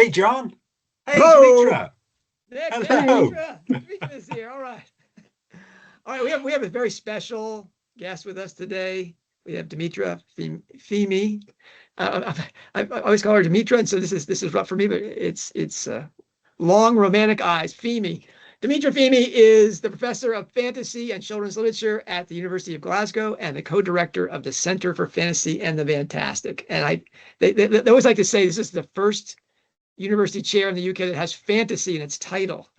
Hey, John. Hey, Hello. Dimitra. Nick, Hello. Dimitra's here. All right. All right. We have a very special guest with us today. We have Dimitra Fimi. I always call her Dimitra, and so this is rough for me, but it's long romantic eyes. Fimi. Dimitra Fimi is the professor of fantasy and children's literature at the University of Glasgow and the co-director of the Center for Fantasy and the Fantastic. And they always like to say this is the first university chair in the UK that has fantasy in its title.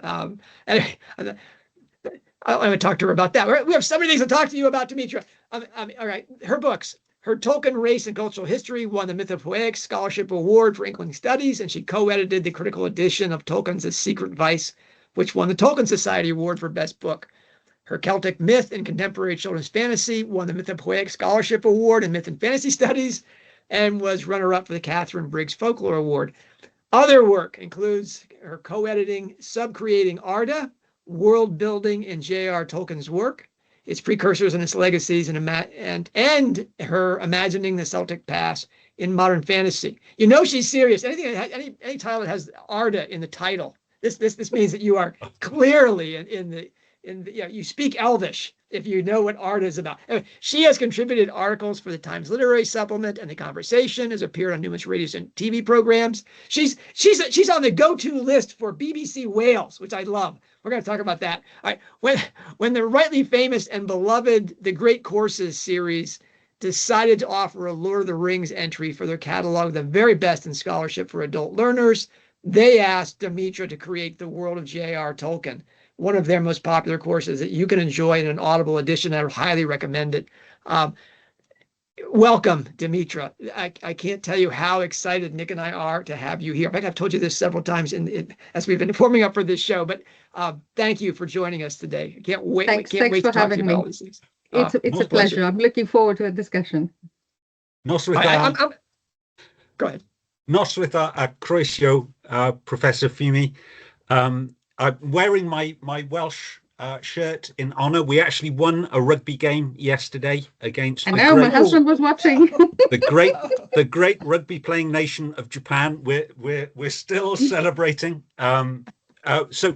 Anyway, I want to talk to her about that. We have so many things to talk to you about, Dimitra. All right, her books. Her Tolkien Race and Cultural History won the Mythological Scholarship Award for Inkling Studies, and she co-edited the critical edition of Tolkien's A Secret Vice, which won the Tolkien Society Award for Best Book. Her Celtic Myth and Contemporary Children's Fantasy won the Mythological Scholarship Award in Myth and Fantasy Studies, and was runner-up for the Catherine Briggs Folklore Award. Other work includes her co-editing Subcreating Arda, World Building in J.R. Tolkien's work, its precursors and its legacies, and her Imagining the Celtic Past in Modern Fantasy. You know she's serious. Any title that has Arda in the title, this means that you are clearly you speak Elvish if you know what Arda is about. She has contributed articles for the Times Literary Supplement and The Conversation, has appeared on numerous radio and TV programs. She's on the go-to list for BBC Wales, which I love. We're going to talk about that. All right. When the rightly famous and beloved The Great Courses series decided to offer a Lord of the Rings entry for their catalog, the very best in scholarship for adult learners, they asked Dimitra to create the world of J.R. Tolkien, one of their most popular courses that you can enjoy in an Audible edition. I would highly recommend it. Welcome, Dimitra. I can't tell you how excited Nick and I are to have you here. In fact, I've told you this several times as we've been warming up for this show, but thank you for joining us today. I can't wait. Thanks to for talk having to you me. about all these things. It's a pleasure. I'm looking forward to a discussion. Go ahead. Noswitha Croesio, Professor Fimi. I'm wearing my Welsh shirt in honor. We actually won a rugby game yesterday against my husband was watching. the great rugby playing nation of Japan. We're still celebrating. So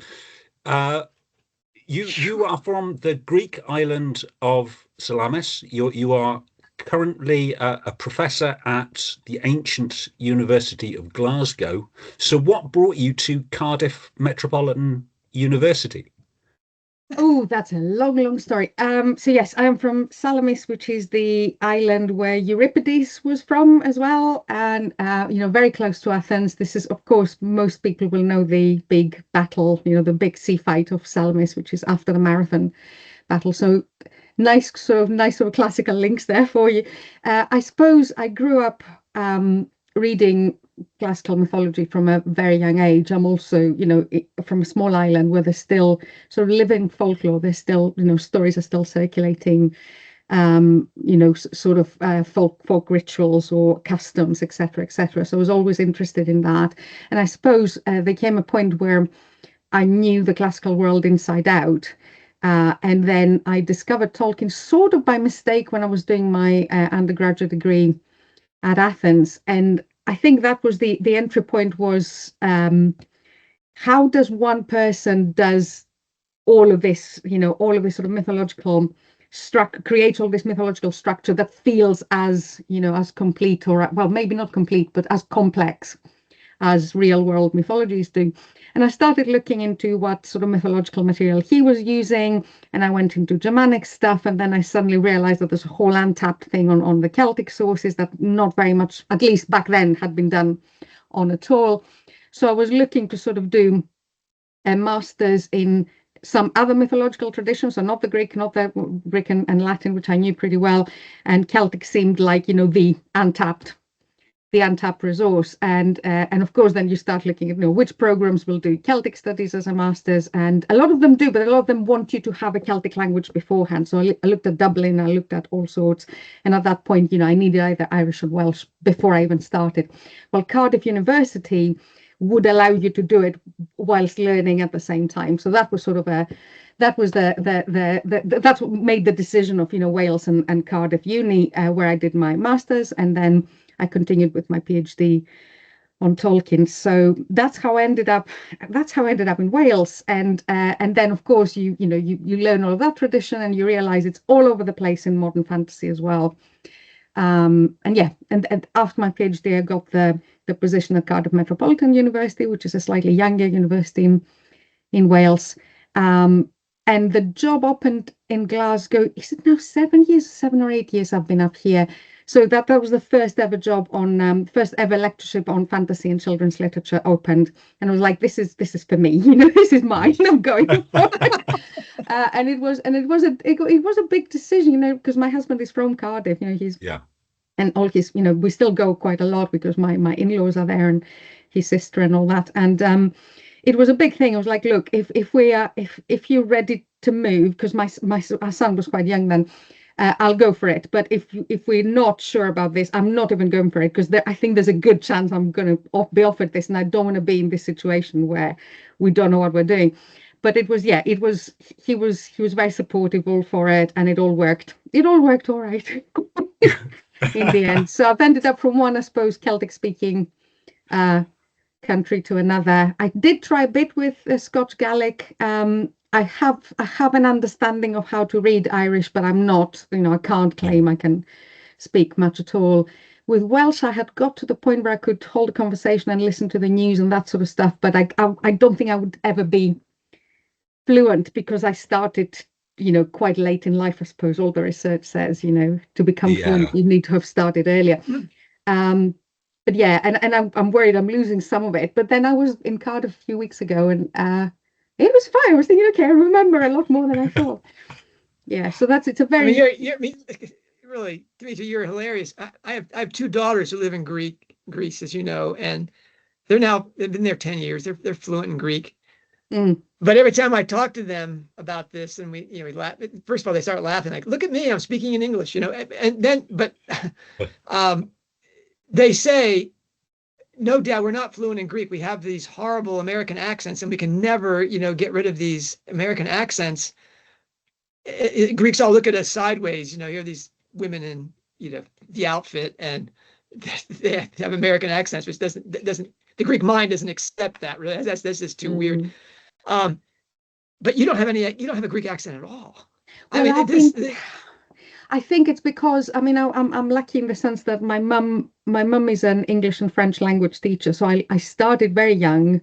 you are from the Greek island of Salamis. You are currently a professor at the ancient University of Glasgow. So what brought you to Cardiff Metropolitan University? Oh, that's a long story. So yes, I am from Salamis, which is the island where Euripides was from as well, and very close to Athens. This is, of course, most people will know the big battle, the big sea fight of Salamis, which is after the Marathon battle. So nice sort of classical links there for you. I suppose I grew up reading classical mythology from a very young age. I'm also, from a small island where there's still sort of living folklore. There's still, stories are still circulating, sort of folk rituals or customs, etc., etc. So I was always interested in that. And I suppose there came a point where I knew the classical world inside out. And then I discovered Tolkien sort of by mistake when I was doing my undergraduate degree at Athens. And I think that was the entry point was how does one person does all of this, all of this sort of mythological create all this mythological structure that feels as, as complete or, well, maybe not complete, but as complex as real world mythologies do. And I started looking into what sort of mythological material he was using, and I went into Germanic stuff, and then I suddenly realized that there's a whole untapped thing on the Celtic sources that not very much, at least back then, had been done on at all. So I was looking to sort of do a master's in some other mythological traditions, so not the Greek, not the Greek and Latin, which I knew pretty well, and Celtic seemed like, the untapped resource, and of course then you start looking at which programs will do Celtic studies as a master's, and a lot of them do, but a lot of them want you to have a Celtic language beforehand. So I looked at Dublin, I looked at all sorts, and at that point I needed either Irish or Welsh before I even started. Well, Cardiff University would allow you to do it whilst learning at the same time, so that was sort of that's what made the decision of Wales and Cardiff Uni, where I did my master's, and then I continued with my PhD on Tolkien. So that's how I ended up. That's how I ended up in Wales. And then of course you learn all of that tradition, and you realize it's all over the place in modern fantasy as well. And after my PhD, I got the position at Cardiff Metropolitan University, which is a slightly younger university in Wales. And the job opened in Glasgow. Is it now 7 or 8 years I've been up here? So that was the first ever job on first ever lectureship on fantasy and children's literature opened, and I was like, this is for me, this is mine. I'm going for it. And it was a big decision, because my husband is from Cardiff, he's and all his, we still go quite a lot because my in-laws are there and his sister and all that, and it was a big thing. I was like, look, if you're ready to move, because our son was quite young then, I'll go for it. But if we're not sure about this, I'm not even going for it, because I think there's a good chance I'm going to be offered this, and I don't want to be in this situation where we don't know what we're doing. But he was very supportive all for it, and it all worked. It all worked all right in the end. So I've ended up from one, I suppose, Celtic speaking country to another. I did try a bit with Scotch Gaelic. I have an understanding of how to read Irish, but I'm not, I can't claim I can speak much at all. With Welsh, I had got to the point where I could hold a conversation and listen to the news and that sort of stuff, but I don't think I would ever be fluent, because I started, quite late in life, I suppose. All the research says, to become fluent, you need to have started earlier. But yeah, and I'm worried I'm losing some of it. But then I was in Cardiff a few weeks ago, and it was fine. I was thinking, okay, I remember a lot more than I thought. Yeah, so it's a very. Really, Dimitra, you're hilarious. I have two daughters who live in Greece, as you know, and they've been there 10 years. They're fluent in Greek. But every time I talk to them about this, and we laugh. First of all, they start laughing, like, "Look at me, I'm speaking in English," And then, but they say, "No, Dad, we're not fluent in Greek. We have these horrible American accents, and we can never, get rid of these American accents." Greeks all look at us sideways. You're these women in, the outfit, and they have American accents, which doesn't the Greek mind doesn't accept that. Really, that's just too weird. But you don't have a Greek accent at all. Well, I think it's because I'm lucky in the sense that my mum is an English and French language teacher, so I started very young.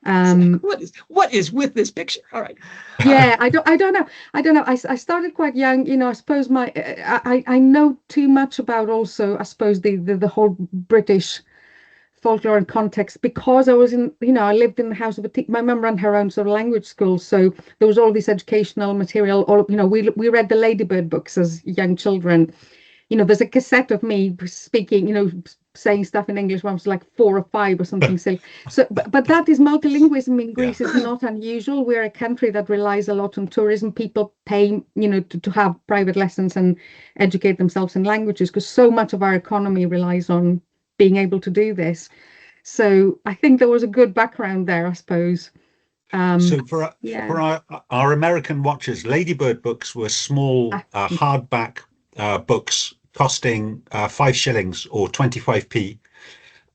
What is with this picture? All right. Yeah, I don't know. I started quite young. I suppose I know too much about also, I suppose, the whole British folklore and context, because I was I lived in the house of my mum ran her own sort of language school, so there was all this educational material. We read the Ladybird books as young children. There's a cassette of me speaking, saying stuff in English when I was like 4 or 5 or something silly. So, but that is multilingualism in Greece is not unusual. We're a country that relies a lot on tourism. People pay, to have private lessons and educate themselves in languages, because so much of our economy relies on being able to do this. So I think there was a good background there, I suppose. So for our American watchers, Ladybird books were small hardback books costing 5 shillings or 25p,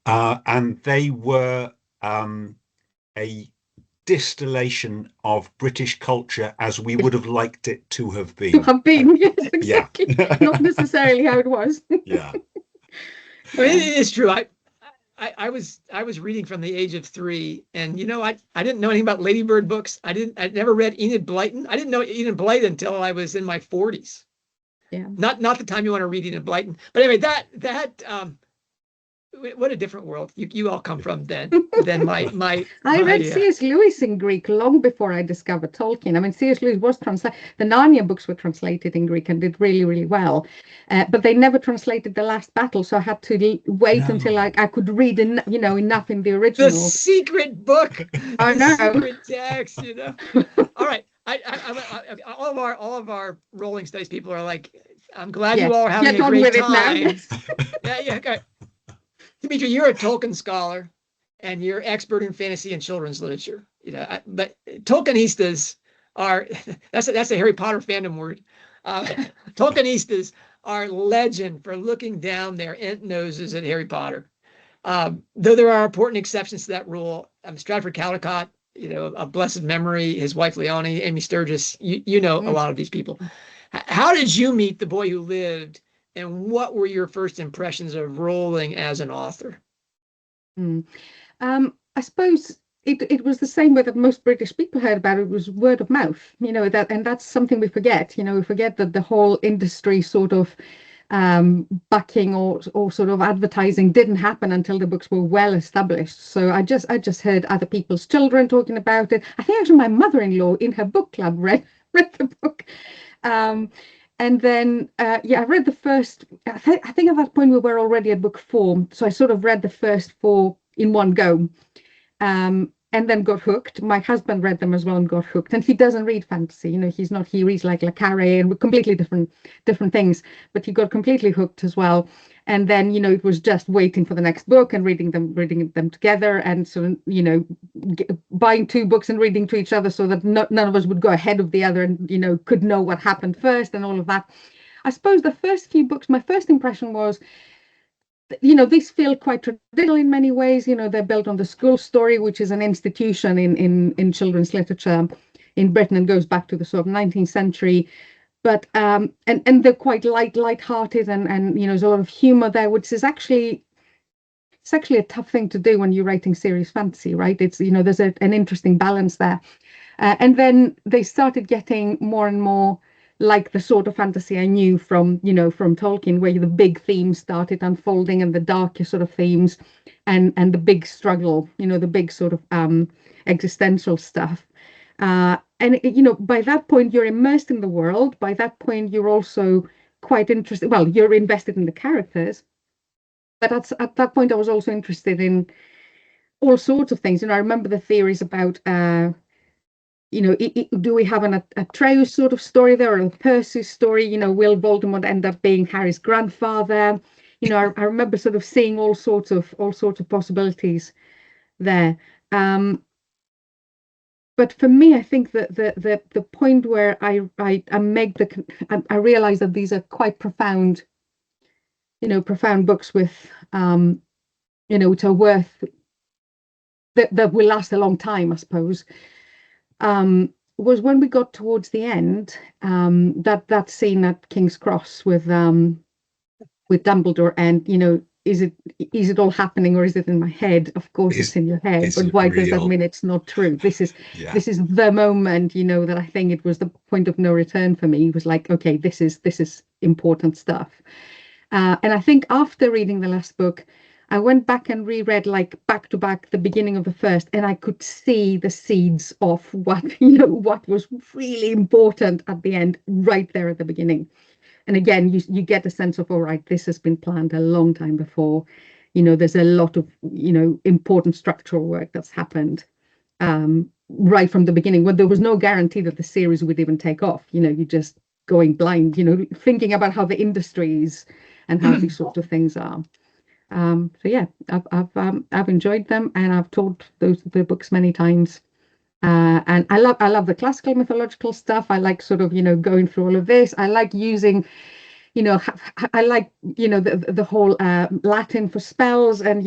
and they were a distillation of British culture as we would have liked it to have been. Yes, exactly. Not necessarily how it was. Yeah. It's true. I was reading from the age of 3, and I didn't know anything about Ladybird books. I never read Enid Blyton. I didn't know Enid Blyton until I was in my 40s. Yeah. Not the time you want to read Enid Blyton. But anyway, that what a different world you all come from than my I read C.S. Lewis in Greek long before I discovered Tolkien. C.S. Lewis was translated. The Narnia books were translated in Greek and did really, really well. But they never translated The Last Battle, so I had to wait until I could read enough in the original. The secret book. I know. Secret text. All right. All of our Rowling Studies people are like, I'm glad you all are having a great time. Yeah. Okay. Dimitra, you're a Tolkien scholar, and you're expert in fantasy and children's literature. But Tolkienistas are that's a Harry Potter fandom word. Tolkienistas are legend for looking down their ent noses at Harry Potter. Though there are important exceptions to that rule. Stratford Caldecott, of blessed memory, his wife Leonie, Amy Sturgis, you know a lot of these people. How did you meet The Boy Who Lived, and what were your first impressions of Rowling as an author? I suppose it was the same way that most British people heard about it. It was word of mouth, and that's something we forget. We forget that the whole industry sort of backing or sort of advertising didn't happen until the books were well established. So I just heard other people's children talking about it. I think actually my mother-in-law in her book club read the book. And then, I read the first, I think at that point we were already at book 4. So I sort of read the first 4 in one go, and then got hooked. My husband read them as well and got hooked. And he doesn't read fantasy, he reads like Le Carré and completely different things, but he got completely hooked as well. And then, it was just waiting for the next book and reading them together. And so, buying 2 books and reading to each other so that none of us would go ahead of the other and, could know what happened first and all of that. I suppose the first few books, my first impression was, these feel quite traditional in many ways. They're built on the school story, which is an institution in children's literature in Britain and goes back to the sort of 19th century. But and they're quite light-hearted and there's a lot of humor there, which is actually a tough thing to do when you're writing serious fantasy, right? It's there's an interesting balance there, and then they started getting more and more like the sort of fantasy I knew from Tolkien, where the big themes started unfolding and the darker sort of themes and the big struggle, the big sort of existential stuff. And by that point, you're immersed in the world. By that point, you're also quite interested. Well, you're invested in the characters. But at that point, I was also interested in all sorts of things. I remember the theories about, do we have an Atreus sort of story there, or a Percy story? Will Voldemort end up being Harry's grandfather? I remember sort of seeing all sorts of possibilities there. But for me, I think that the point where I realize that these are quite profound, profound books with, which are worth, that will last a long time, I suppose, was when we got towards the end, that scene at King's Cross with Dumbledore, and is it all happening, or is it in my head? Of course it's in your head, but why does that mean it's not true? This is the moment, that I think it was the point of no return for me. It was like, okay, this is important stuff. And I think after reading the last book, I went back and reread, like, back to back the beginning of the first, and I could see the seeds of what was really important at the end, right there at the beginning. And again, you get a sense of, all right, this has been planned a long time before. There's a lot of, important structural work that's happened right from the beginning, when there was no guarantee that the series would even take off. You're just going blind, thinking about how the industries and how these sorts of things are. So yeah, I've enjoyed them, and I've taught the books many times. And I love the classical mythological stuff. I like sort of, going through all of this. I like using, I like, the whole Latin for spells, and,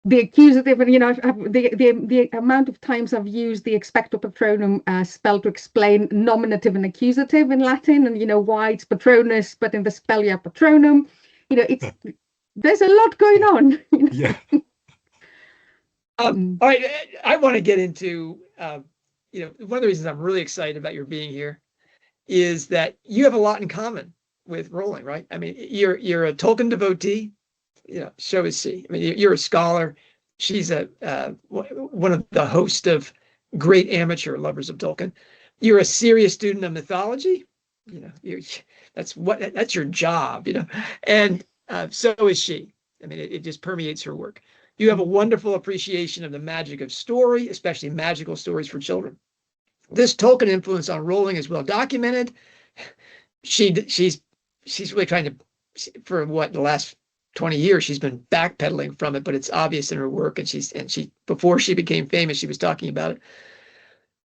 the accusative, and, the amount of times I've used the expecto patronum spell to explain nominative and accusative in Latin, and, why it's patronus, but in the spell you have patronum. There's a lot going on. Yeah. All right, I want to get into, one of the reasons I'm really excited about your being here is that you have a lot in common with Rowling, right? I mean, you're a Tolkien devotee, so is she. I mean, you're a scholar. She's one of the host of great amateur lovers of Tolkien. You're a serious student of mythology. That's your job, and so is she. I mean, it just permeates her work. You have a wonderful appreciation of the magic of story, especially magical stories for children. This Tolkien influence on Rowling is well documented. She's really trying to, for the last 20 years, she's been backpedaling from it, but it's obvious in her work. And she before she became famous, she was talking about it.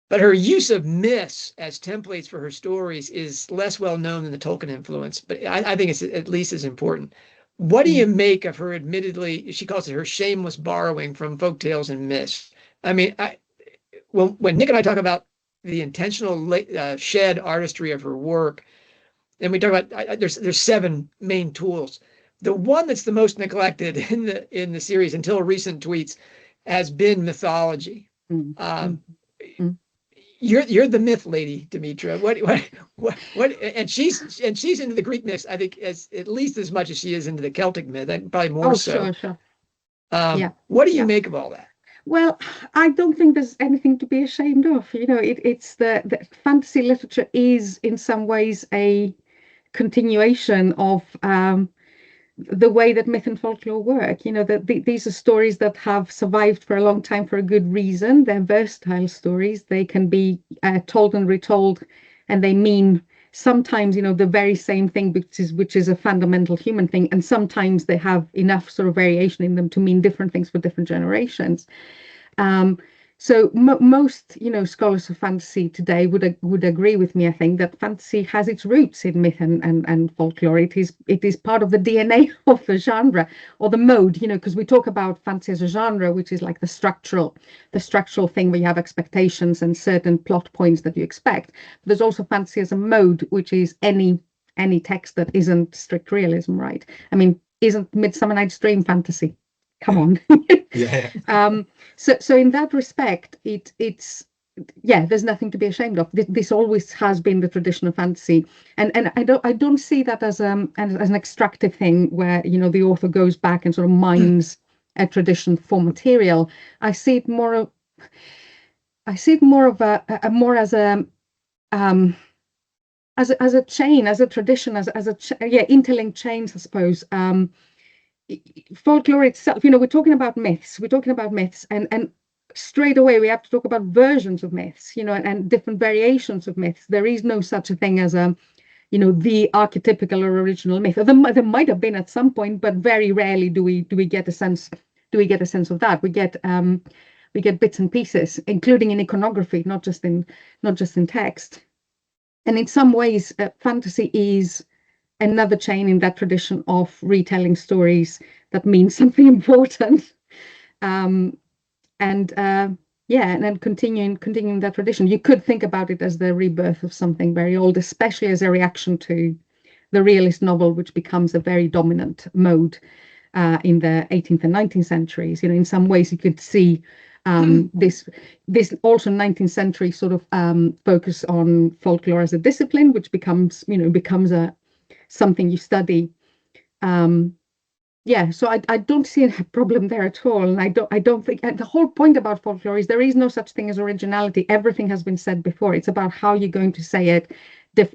But her use of myths as templates for her stories is less well known than the Tolkien influence, but I think it's at least as important. What do you make of her admittedly, she calls it her shameless borrowing from folktales and myths? I mean, when Nick and I talk about the intentional shed artistry of her work, and we talk about there's 7 main tools. The one that's the most neglected in the series until recent tweets has been mythology. You're the myth lady, Dimitra. What? And she's into the Greek myths, I think, as at least as much as she is into the Celtic myth, and probably more so. Sure. What do you make of all that? Well, I don't think there's anything to be ashamed of. It's the fantasy literature is in some ways a continuation of the way that myth and folklore work. These are stories that have survived for a long time for a good reason. They're versatile stories. They can be told and retold, and they mean sometimes, the very same thing, which is a fundamental human thing, and sometimes they have enough sort of variation in them to mean different things for different generations. So most, scholars of fantasy today would agree with me, I think, that fantasy has its roots in myth and folklore. It is part of the DNA of the genre, or the mode, because we talk about fantasy as a genre, which is like the structural thing where you have expectations and certain plot points that you expect. But there's also fantasy as a mode, which is any text that isn't strict realism, right? I mean, isn't Midsummer Night's Dream fantasy? Come on. Yeah. So in that respect, it's there's nothing to be ashamed of. This always has been the tradition of fantasy, and I don't see that as an extractive thing where the author goes back and sort of mines a tradition for material. I see it more of as a chain, as a tradition, interlinked chains, I suppose. Folklore itself, we're talking about myths, and straight away we have to talk about versions of myths, and different variations of myths. There is no such a thing as the archetypical or original myth. There might have been at some point, but very rarely do we get a sense of that. We get bits and pieces, including in iconography, not just in text. And in some ways, fantasy is another chain in that tradition of retelling stories that mean something important, and then continuing that tradition. You could think about it as the rebirth of something very old, especially as a reaction to the realist novel, which becomes a very dominant mode in the 18th and 19th centuries. In some ways you could see this also 19th century sort of focus on folklore as a discipline, which becomes a something you study. So I don't see a problem there at all, and I don't think, and the whole point about folklore is there is no such thing as originality. Everything has been said before. It's about how you're going to say it,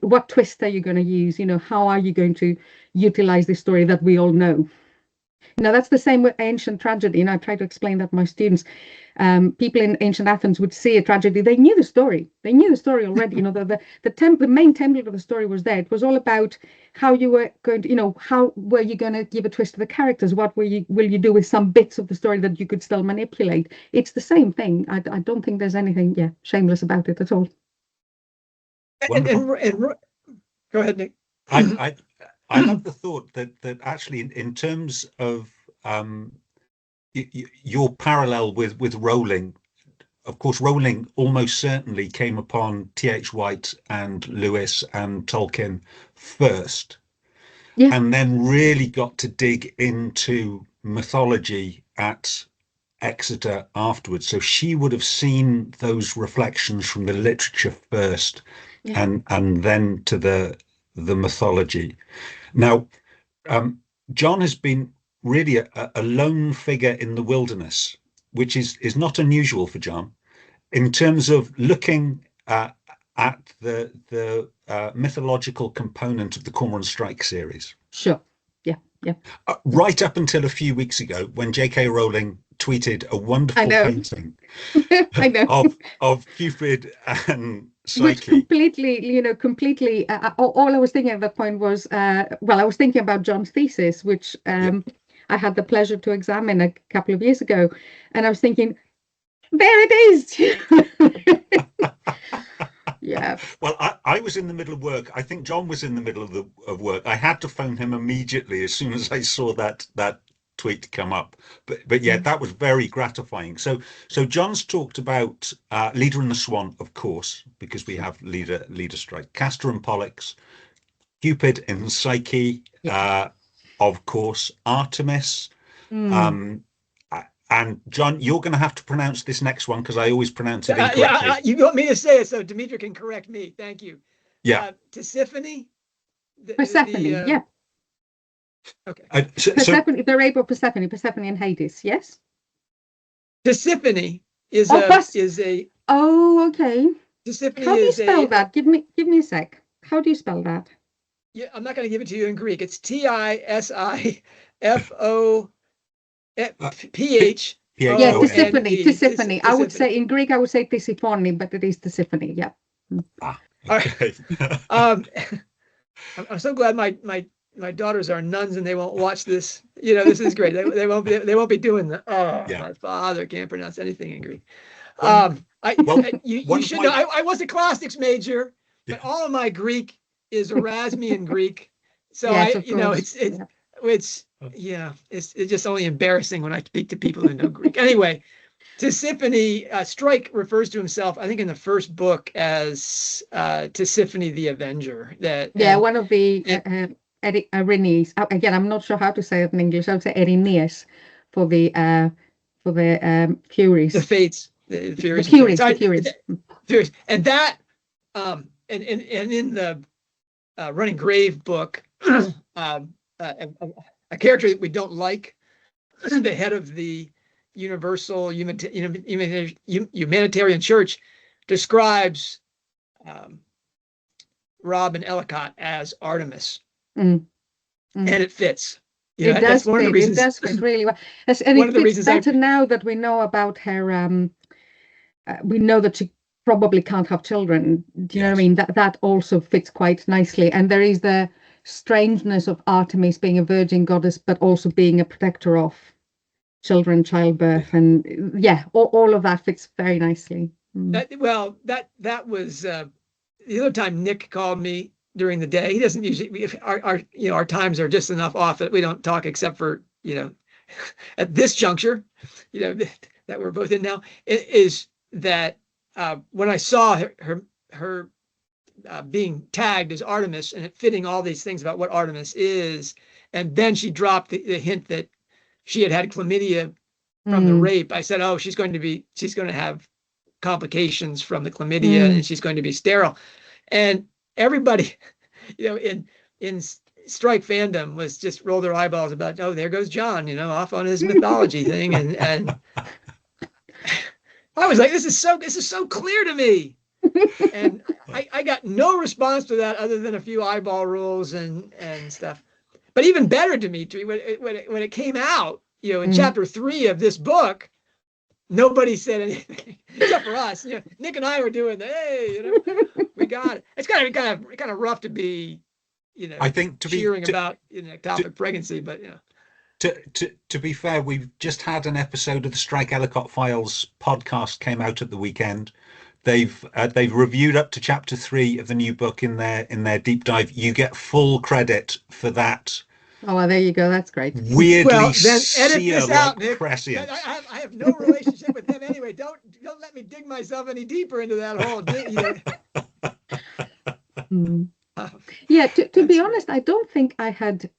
what twist are you going to use, how are you going to utilize the story that we all know. That's the same with ancient tragedy, and I try to explain that to my students. People in ancient Athens would see a tragedy. They knew the story. They knew the story already. The main template of the story was there. It was all about how you were going to, how were you going to give a twist to the characters? What will you do with some bits of the story that you could still manipulate? It's the same thing. I don't think there's anything shameless about it at all. And go ahead, Nick. I love the thought that actually, in terms of your parallel with Rowling, of course, Rowling almost certainly came upon T.H. White and Lewis and Tolkien first, and then really got to dig into mythology at Exeter afterwards. So she would have seen those reflections from the literature first, and then to the mythology. Now, John has been really a lone figure in the wilderness, which is not unusual for John, in terms of looking at the mythological component of the Cormoran Strike series. Sure. Yeah. Right up until a few weeks ago, when J.K. Rowling tweeted a wonderful painting I know. of Cupid and Psyche. Which completely, all I was thinking at that point was, I was thinking about John's thesis, which I had the pleasure to examine a couple of years ago. And I was thinking, there it is. Yeah. Well, I I was in the middle of work. I think John was in the middle of work. I had to phone him immediately as soon as I saw that tweet come up. But yeah, that was very gratifying. So John's talked about Leader and the Swan, of course, because we have Leader Strike, Castor and Pollux, Cupid and Psyche, of course, Artemis. And John, you're going to have to pronounce this next one because I always pronounce it incorrectly. You want me to say it so Dimitra can correct me. Thank you. Yeah. Tisiphone? Persephone, yeah. Okay. Persephone, the rape of Persephone, Persephone and Hades, yes? Tisiphone is a... Oh, okay. Tisiphone How do you spell that? Give me a sec. How do you spell that? Yeah, I'm not going to give it to you in Greek. It's Tisifo... P-H. Yeah, Tisiphone. I would say in Greek, I would say Tisiphone, but it is Tisiphone. Yeah. Okay. I'm so glad my daughters are nuns and they won't watch this. This is great. They won't be doing that. Oh, yeah. My father can't pronounce anything in Greek. You should know. I was a classics major, but all of my Greek is Erasmian Greek. So yes, it's just only embarrassing when I speak to people who know Greek. Anyway, Tisiphone, Strike refers to himself, I think, in the first book as Tisiphone the Avenger. One of the Erineas. Again, I'm not sure how to say it in English. I would say Erineas for the Furies. The Fates. The Furies. The Furies. And that, and in the Running Grave book, a character that we don't like, the head of the Universal Humanitarian Church, describes Rob and Ellicott as Artemis, and it fits. It does fit really well, and it fits better now that we know about her. We know that she probably can't have children. Do you know what I mean? That also fits quite nicely, and there is the strangeness of Artemis being a virgin goddess, but also being a protector of children, childbirth, and all of that fits very nicely. That was the other time Nick called me during the day. He doesn't usually. Our times are just enough off that we don't talk except for at this juncture, that we're both in now. It is that when I saw her being tagged as Artemis and it fitting all these things about what Artemis is, and then she dropped the hint that she had chlamydia from the rape. I said, she's going to have complications from the chlamydia and she's going to be sterile. And everybody, in Strike fandom was just roll their eyeballs about, there goes John, off on his mythology thing. And I was like, this is so clear to me. And I got no response to that other than a few eyeball rolls and stuff. But even better, Dimitri, when it came out, in chapter 3 of this book, nobody said anything except for us. Nick and I were doing we got it. It's kind of rough to be, I think cheering about ectopic pregnancy, but To be fair, we've just had an episode of the Strike Ellicott Files podcast came out at the weekend. They've reviewed up to chapter 3 of the new book in their deep dive. You get full credit for that. Oh, well, there you go. That's great. Weirdly, well, then edit this out, Nick. Prescient. I have no relationship with him anyway. Don't let me dig myself any deeper into that hole. Yeah. To be honest, I don't think I had.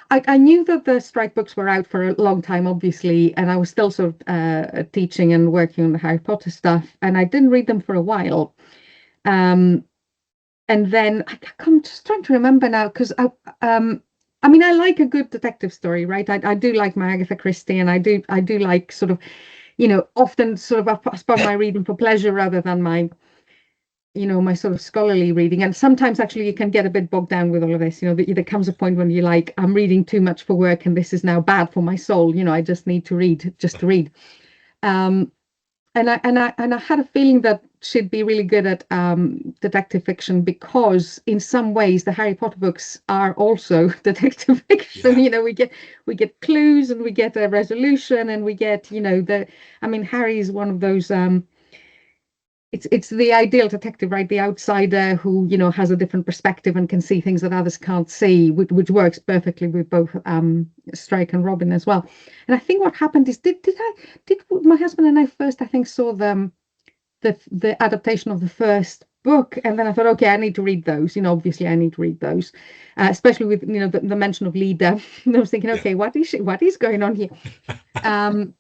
I knew that the Strike books were out for a long time, obviously, and I was still sort of teaching and working on the Harry Potter stuff, and I didn't read them for a while. And then I'm just trying to remember now, because I like a good detective story, right? I do like my Agatha Christie, and I do like sort of, often sort of I spend my reading for pleasure rather than my my sort of scholarly reading. And sometimes actually you can get a bit bogged down with all of this. There comes a point when you're like, I'm reading too much for work and this is now bad for my soul. I just need to read just to read. And I had a feeling that she'd be really good at detective fiction, because in some ways the Harry Potter books are also detective fiction. We get clues and we get a resolution and we get Harry is one of those it's the ideal detective, right? The outsider who, has a different perspective and can see things that others can't see, which works perfectly with both Strike and Robin as well. And I think what happened is, did my husband and I first, I think, saw the adaptation of the first book, and then I thought, okay, I need to read those. Obviously I need to read those, especially with the mention of Leda. And I was thinking, okay, what is going on here? And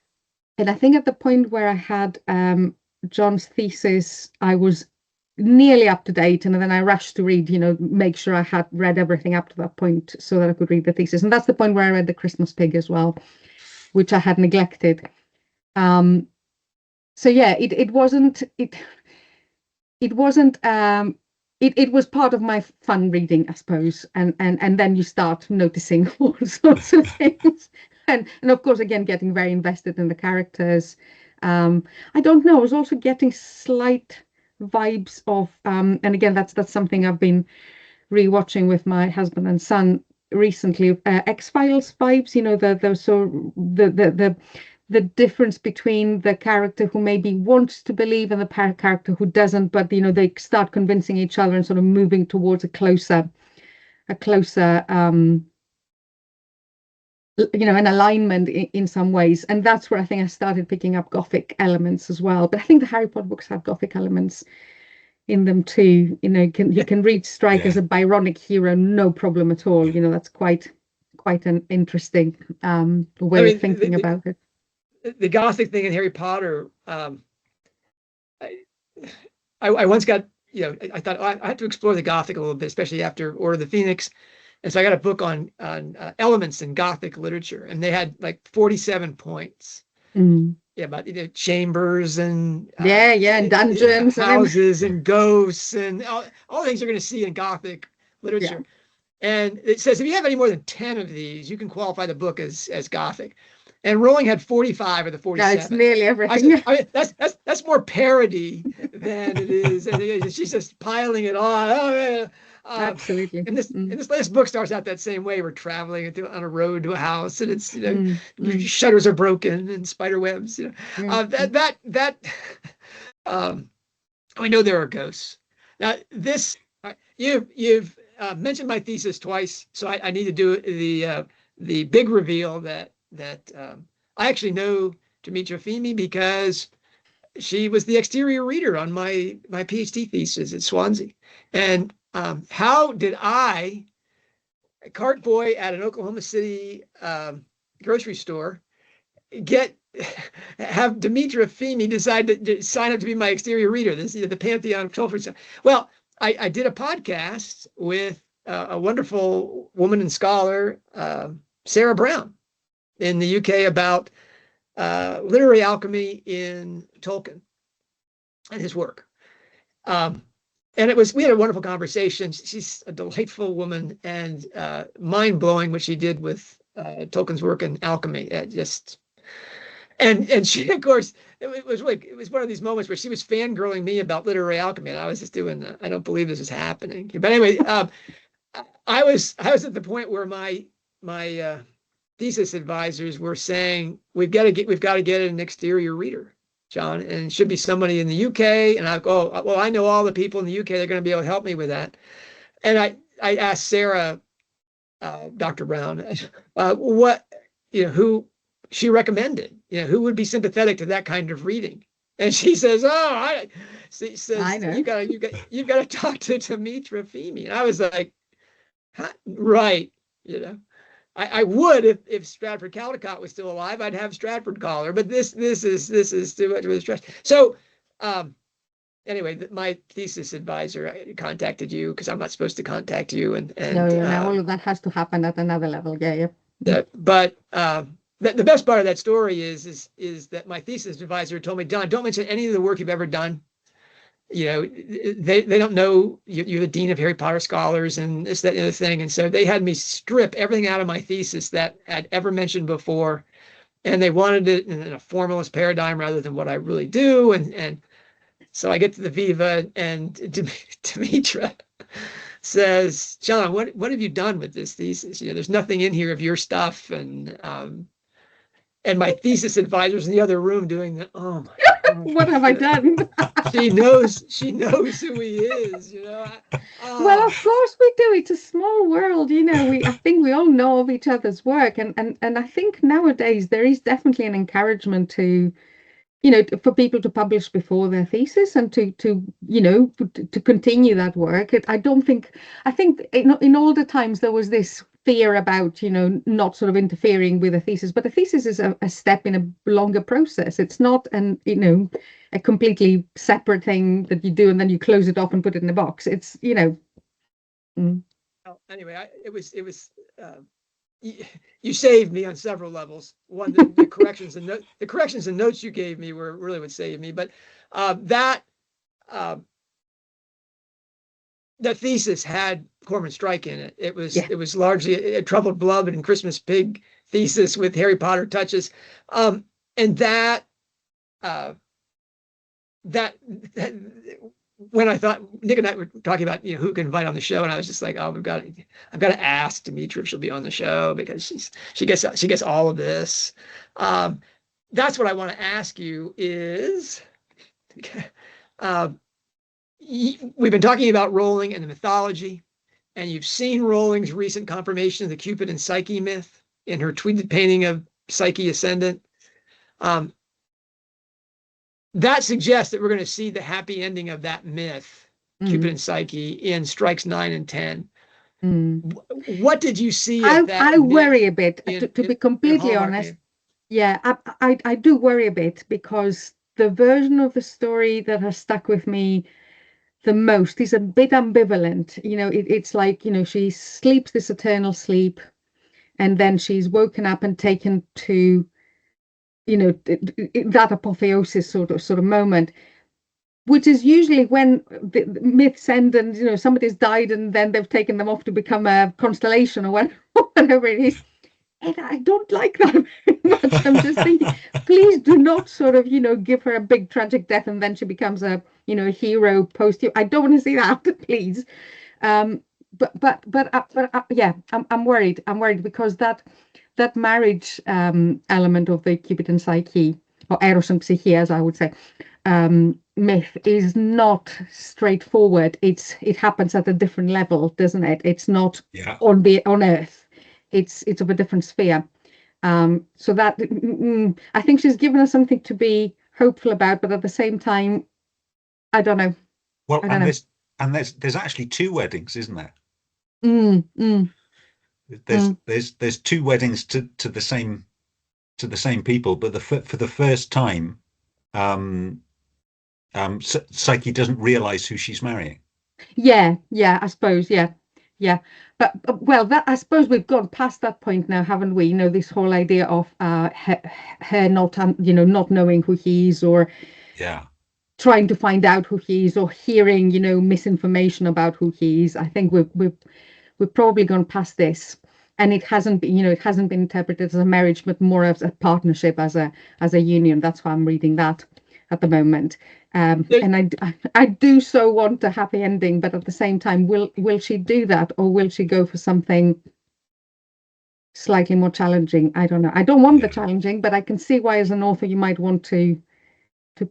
I think at the point where I had John's thesis, I was nearly up to date, and then I rushed to read, make sure I had read everything up to that point so that I could read the thesis. And that's the point where I read The Christmas Pig as well, which I had neglected. So yeah, it wasn't it was part of my fun reading, I suppose, and then you start noticing all sorts of things, and of course, again, getting very invested in the characters. I don't know, I was also getting slight vibes of, and again, that's something I've been rewatching with my husband and son recently, X-Files vibes, the difference between the character who maybe wants to believe and the character who doesn't, but they start convincing each other and sort of moving towards a closer an alignment in some ways. And that's where I think I started picking up Gothic elements as well. But I think the Harry Potter books have Gothic elements in them too. You can read Strike as a Byronic hero, no problem at all. That's quite an interesting way of thinking about it. The Gothic thing in Harry Potter, I once got, I thought, I had to explore the Gothic a little bit, especially after Order of the Phoenix. And so I got a book on elements in Gothic literature, and they had like 47 points. Yeah, about chambers and and dungeons, houses and ghosts and all the things you're going to see in Gothic literature. Yeah. And it says if you have any more than 10 of these, you can qualify the book as Gothic. And Rowling had 45 of the 47. It's nearly everything. I mean, that's more parody than it is. And she's just piling it on. Oh, man. Absolutely. And this latest book starts out that same way. We're traveling on a road to a house, and it's shutters are broken and spider webs. We know there are ghosts. Now this you've mentioned my thesis twice, so I need to do the big reveal that I actually know Dimitra Fimi because she was the exterior reader on my PhD thesis at Swansea. And how did I, a cart boy at an Oklahoma City grocery store, have Dimitra Fimi decide to sign up to be my exterior reader? This is the pantheon of 12%. Well, I did a podcast with a wonderful woman and scholar, Sarah Brown, in the UK about literary alchemy in Tolkien and his work. And we had a wonderful conversation. She's a delightful woman and mind-blowing what she did with Tolkien's work in alchemy. And she, of course, it was one of these moments where she was fangirling me about literary alchemy, and I was just doing I don't believe this is happening. But anyway, I was at the point where my thesis advisors were saying we've got to get an exterior reader, John, and it should be somebody in the UK. And I go, well, I know all the people in the UK. They're going to be able to help me with that. And I asked Sarah, Dr. Brown, who she recommended, who would be sympathetic to that kind of reading. And she says, I know. You've got to talk to Dimitra Fimi. And I was like, right, I would if Stratford Caldecott was still alive. I'd have Stratford call her, but this is too much of a stretch. So anyway, my thesis advisor contacted you because I'm not supposed to contact you, and no, all of that has to happen at another level. Yeah. But the best part of that story is that my thesis advisor told me, Don, don't mention any of the work you've ever done. They don't know you're the dean of Harry Potter scholars and this, that, and the other thing. And so they had me strip everything out of my thesis that I'd ever mentioned before. And they wanted it in a formalist paradigm rather than what I really do. And so I get to the Viva, and Dimitra says, John, what have you done with this thesis? There's nothing in here of your stuff. And and my thesis advisor's in the other room doing the, oh my God, What have I done? she knows who he is, you know. Well, of course we do. It's a small world, you know. I think we all know of each other's work, and I think nowadays there is definitely an encouragement to, you know, for people to publish before their thesis and to you know to continue that work. I think in older times there was this fear about, you know, not sort of interfering with a thesis, but a thesis is a step in a longer process. It's not you know, a completely separate thing that you do and then you close it off and put it in a box. It's, you know. Well, anyway, it was you saved me on several levels. One, the corrections and notes you gave me were really what saved me. But that the thesis had Cormoran strike in it. It was largely a Troubled Blood and Christmas Pig thesis with Harry Potter touches, and that when I thought Nick and I were talking about, you know, who can invite on the show, and I was just like, oh, I've got to ask Dimitra if she'll be on the show because she gets all of this. That's what I want to ask you is, we've been talking about Rowling and the mythology, and you've seen Rowling's recent confirmation of the Cupid and Psyche myth in her tweeted painting of Psyche Ascendant. That suggests that we're going to see the happy ending of that myth, Cupid and Psyche, in strikes 9 and 10. What did you see of that? I worry a bit, to be completely honest. Yeah, I do worry a bit because the version of the story that has stuck with me the most is a bit ambivalent. You know, it's like, you know, she sleeps this eternal sleep and then she's woken up and taken to, you know, that apotheosis sort of moment, which is usually when the myths end and, you know, somebody's died and then they've taken them off to become a constellation or whatever it is. And I don't like that very much. I'm just thinking, please do not sort of, you know, give her a big tragic death and then she becomes a, you know, a hero post. I don't want to see that, please. But yeah, I'm worried. I'm worried because that marriage element of the Cupid and Psyche, or Eros and Psyche, as I would say, myth is not straightforward. It happens at a different level, doesn't it? It's not on Earth. It's of a different sphere. So that I think she's given us something to be hopeful about, but at the same time, I don't know. Well, there's actually 2 weddings, isn't there? There's 2 weddings to the same people, but for the first time, Psyche doesn't realize who she's marrying. Yeah, I suppose, yeah. But well, that I suppose we've gone past that point now, haven't we? You know, this whole idea of her not, you know, not knowing who he is, or trying to find out who he is, or hearing, you know, misinformation about who he is. I think we've probably gone past this, and it hasn't been, you know, it hasn't been interpreted as a marriage, but more as a partnership, as a union. That's why I'm reading that at the moment. And I do so want a happy ending, but at the same time, will she do that, or will she go for something slightly more challenging? I don't know. I don't want the challenging, but I can see why, as an author, you might want to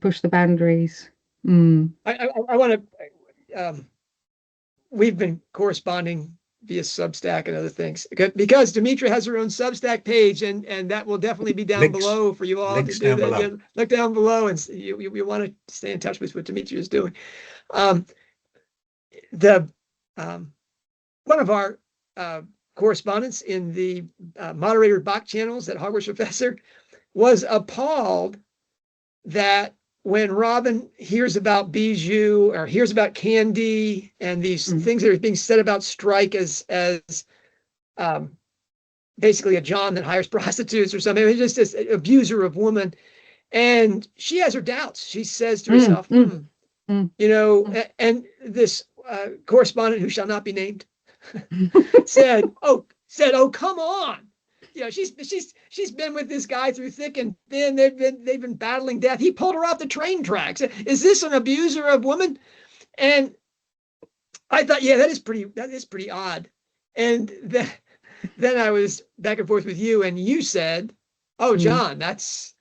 push the boundaries. I want to. We've been corresponding via Substack and other things because Dimitra has her own Substack page, and that will definitely be down below for you all to do that. Look down below, and you want to stay in touch with what Dimitra is doing. One of our correspondents in the moderator Bach channels at Hogwarts Professor was appalled that when Robin hears about Bijou or hears about Candy and these things that are being said about Strike as basically a John that hires prostitutes or something, it's just this abuser of women, and she has her doubts. She says to herself, you know, and this correspondent, who shall not be named, said, "Oh, come on." You know, she's been with this guy through thick and thin. They've been battling death. He pulled her off the train tracks. Is this an abuser of women? And I thought, yeah, that is pretty odd. And then I was back and forth with you, and you said, Oh, John, that's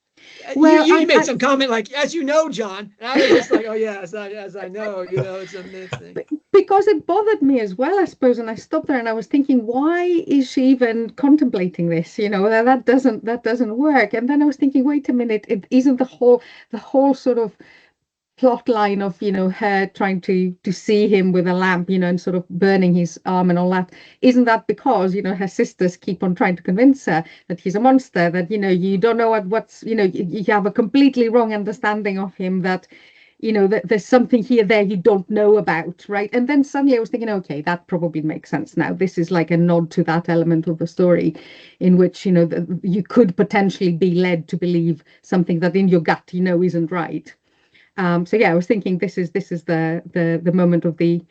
Well, you made some comment like, as you know, John. And I was just like, oh yeah, as I know, it's a myth thing. because it bothered me as well, I suppose. And I stopped there and I was thinking, why is she even contemplating this? That doesn't work. And then I was thinking, wait a minute, it isn't the whole sort of plot line of her trying to see him with a lamp, and sort of burning his arm and all that. Isn't that because her sisters keep on trying to convince her that he's a monster, that you don't know what's you have a completely wrong understanding of him, that that there's something there you don't know about, right? And then suddenly I was thinking, okay, that probably makes sense now. This is like a nod to that element of the story in which you could potentially be led to believe something that in your gut isn't right. So yeah, I was thinking this is the moment of the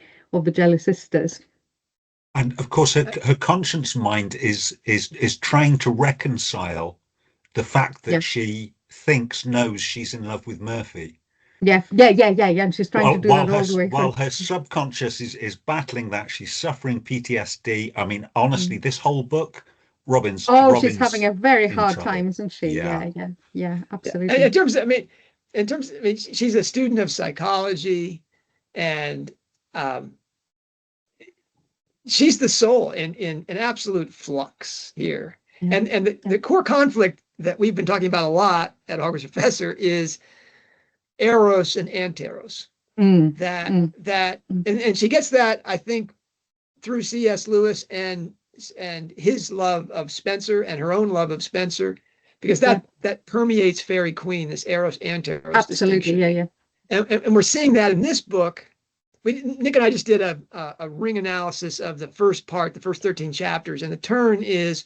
jealous sisters. And of course, her conscience mind is trying to reconcile the fact that she knows she's in love with Murphy. Yeah. And she's trying to do that all the way through. While her subconscious is battling that, she's suffering PTSD. I mean, honestly, this whole book, Robin's she's having a very hard time, isn't she? Yeah, absolutely. In terms of, she's a student of psychology, and she's the soul in absolute flux here. And the core conflict that we've been talking about a lot at Hogwarts Professor is Eros and Anteros. And she gets that, I think, through C.S. Lewis and his love of Spencer and her own love of Spencer, because that permeates Fairy Queen, this Eros Anteros absolutely distinction. And we're seeing that in this book. Nick and I just did a ring analysis of the first 13 chapters, and the turn is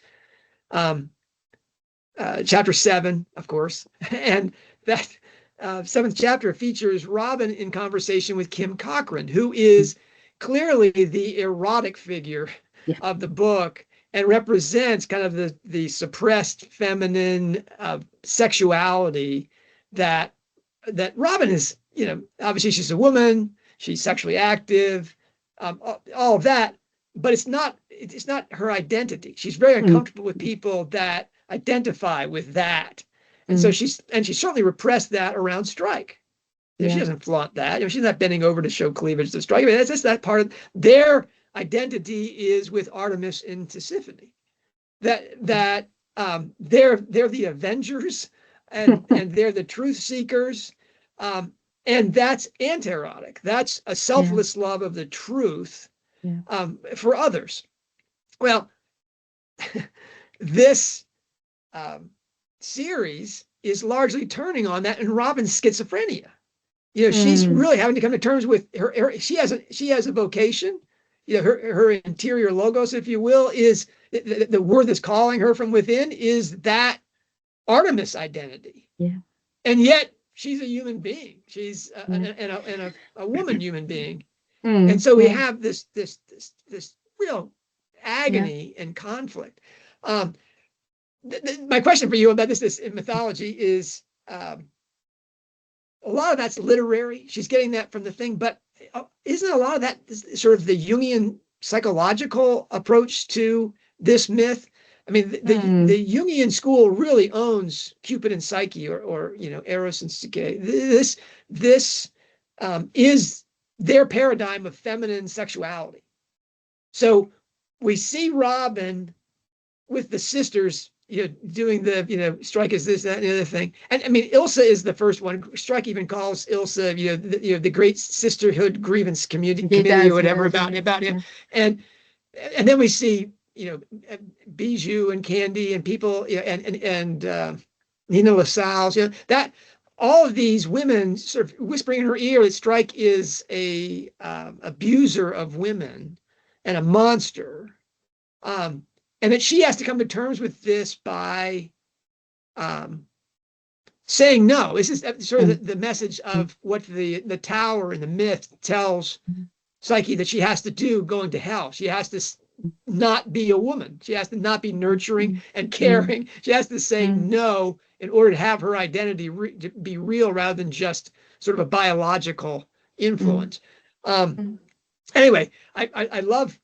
chapter 7, of course, and that 7th chapter features Robin in conversation with Kim Cochran, who is clearly the erotic figure of the book and represents kind of the suppressed feminine sexuality that Robin is. Obviously she's a woman, she's sexually active, all of that, but it's not her identity. She's very uncomfortable with people that identify with that. And so she certainly repressed that around Strike. She doesn't flaunt that. She's not bending over to show cleavage to Strike. That's just that part of their identity is with Artemis and Tisiphone. That they're the Avengers and they're the truth seekers. And that's anti-erotic. That's a selfless love of the truth for others. Well, this series is largely turning on that, and Robin's schizophrenia. She's really having to come to terms with her. She has a vocation. Her interior logos, if you will, is the word that's calling her from within is that Artemis identity. Yeah, and yet she's a human being. She's a woman human being, and so we have this real agony and conflict. My question for you about this in mythology is a lot of that's literary. She's getting that from the thing, but isn't a lot of that sort of the Jungian psychological approach to this myth? I mean, the Jungian school really owns Cupid and Psyche, or Eros and Psyche. This is their paradigm of feminine sexuality. So we see Robin with the sisters, doing the, Strike is this, that, and the other thing. And I mean, Ilsa is the first one. Strike even calls Ilsa, the great sisterhood grievance committee or whatever about him. And then we see, Bijou and Candy and people, and Nina LaSalle's, that all of these women sort of whispering in her ear that Strike is a abuser of women and a monster. And that she has to come to terms with this by saying no. This is sort of the message of what the tower and the myth tells Psyche that she has to do going to hell. She has to not be a woman. She has to not be nurturing and caring. She has to say no in order to have her identity be real rather than just sort of a biological influence. Anyway, I love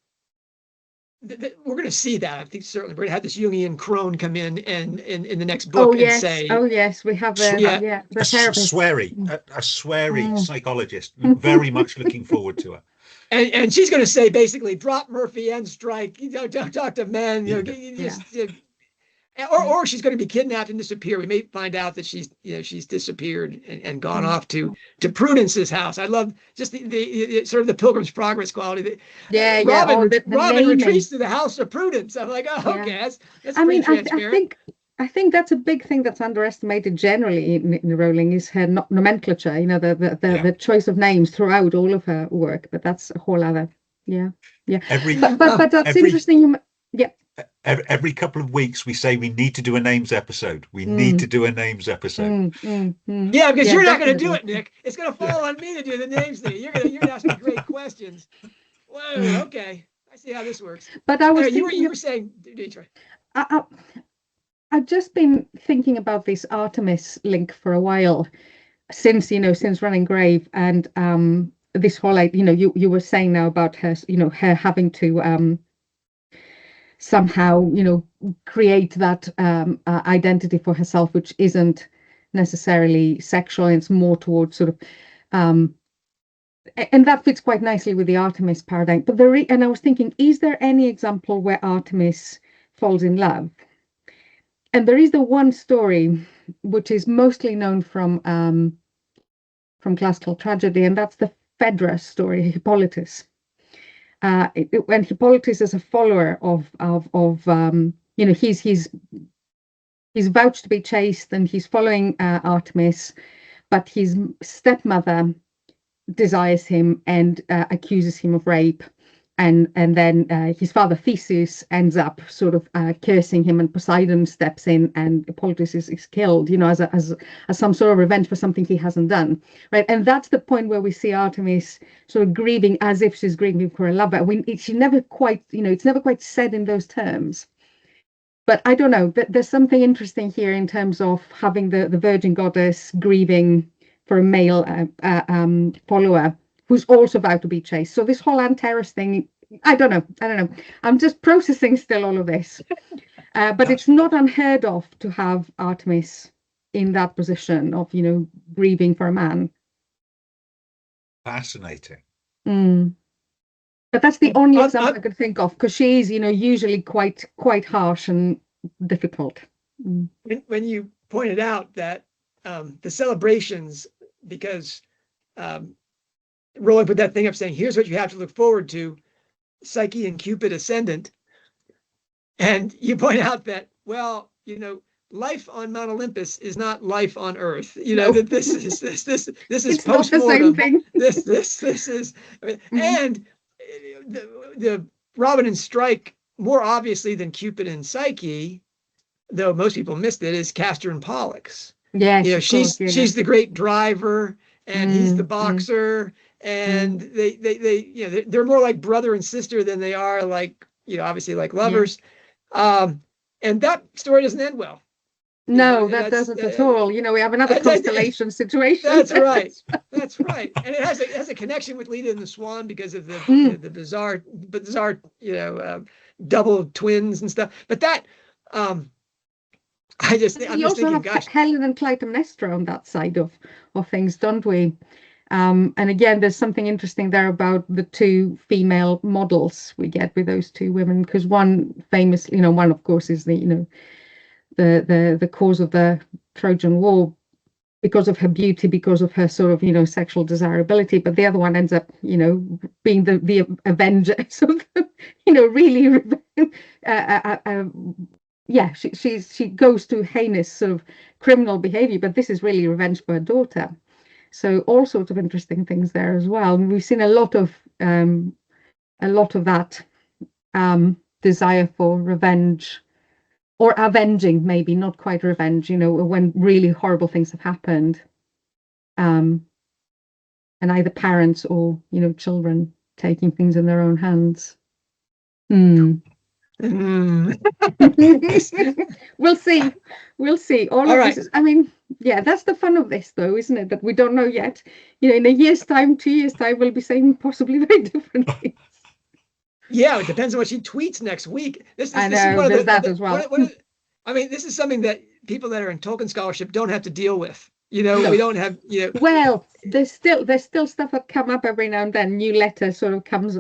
we're going to see that. I think certainly we're going to have this Jungian crone come in the next Oh book and yes, say, oh yes, we have yeah, the therapist. A sweary psychologist. Very much looking forward to it. And she's going to say basically, drop Murphy and strike. You know, don't talk to men. You know, or she's going to be kidnapped and disappear. We may find out that she's disappeared and gone off to Prudence's house. I love just the sort of the Pilgrim's Progress quality. Robin retreats to the house of Prudence. I'm like, oh, okay, that's pretty transparent. I think that's a big thing that's underestimated generally in Rowling is her nomenclature. You know, the choice of names throughout all of her work. But that's a whole other, yeah. But that's interesting. Yeah. Every couple of weeks we say we need to do a names episode. We need to do a names episode. Yeah, because you're not going to do it, Nick. It's going to fall on me to do the names thing. You're going to ask me great questions. Whoa, okay. I see how this works. But I was you were saying, Dimitra. I've just been thinking about this Artemis link for a while since Running Grave, and this whole, you were saying now about her, her having to somehow, create that identity for herself, which isn't necessarily sexual, and it's more towards sort of, and that fits quite nicely with the Artemis paradigm. But and I was thinking, is there any example where Artemis falls in love? And there is the one story which is mostly known from classical tragedy, and that's the Phaedra story, Hippolytus. When Hippolytus is a follower of he's vouched to be chaste and he's following Artemis, but his stepmother desires him and accuses him of rape, and then his father Theseus ends up sort of cursing him, and Poseidon steps in and Hippolytus is killed, as some sort of revenge for something he hasn't done, right? And that's the point where we see Artemis sort of grieving as if she's grieving for a lover. She never quite, it's never quite said in those terms. But I don't know, there's something interesting here in terms of having the virgin goddess grieving for a male follower who's also about to be chaste. So this whole Antares thing, I don't know. I'm just processing still all of this. But it's not unheard of to have Artemis in that position of, grieving for a man. Fascinating. But that's the only example I could think of, because she's, usually quite harsh and difficult. When you pointed out that the celebrations, because Rowling put that thing up saying, here's what you have to look forward to, Psyche and Cupid ascendant. And you point out that, well, life on Mount Olympus is not life on Earth. That this is post-mortem. This is, and the Robin and Strike, more obviously than Cupid and Psyche, though most people missed it, is Castor and Pollux. Yeah, she's the great driver, and he's the boxer. And they're more like brother and sister than they are like, obviously like lovers. And that story doesn't end well. No, that doesn't at all. We have another constellation situation. That's right. That's right. And it has a connection with Leda and the Swan because of the bizarre, double twins and stuff. But that, I'm just thinking, gosh, Helen and Clytemnestra on that side of things, don't we? And again, there's something interesting there about the two female models we get with those two women, because one famously, one of course is the cause of the Trojan War because of her beauty, because of her sort of sexual desirability, but the other one ends up being the avenger. So really, she goes to heinous sort of criminal behavior, but this is really revenge for her daughter. So all sorts of interesting things there as well. And we've seen a lot of that desire for revenge, or avenging, maybe not quite revenge, when really horrible things have happened, and either parents or children taking things in their own hands. We'll see. All of this is, that's the fun of this, though, isn't it? That we don't know yet. In a year's time, 2 years' time, we'll be saying possibly very different things. Yeah, it depends on what she tweets next week. I know, there's that as well. I mean, this is something that people that are in Tolkien scholarship don't have to deal with. You know, no. We don't have, you know. Well, there's still stuff that come up every now and then. New letter sort of comes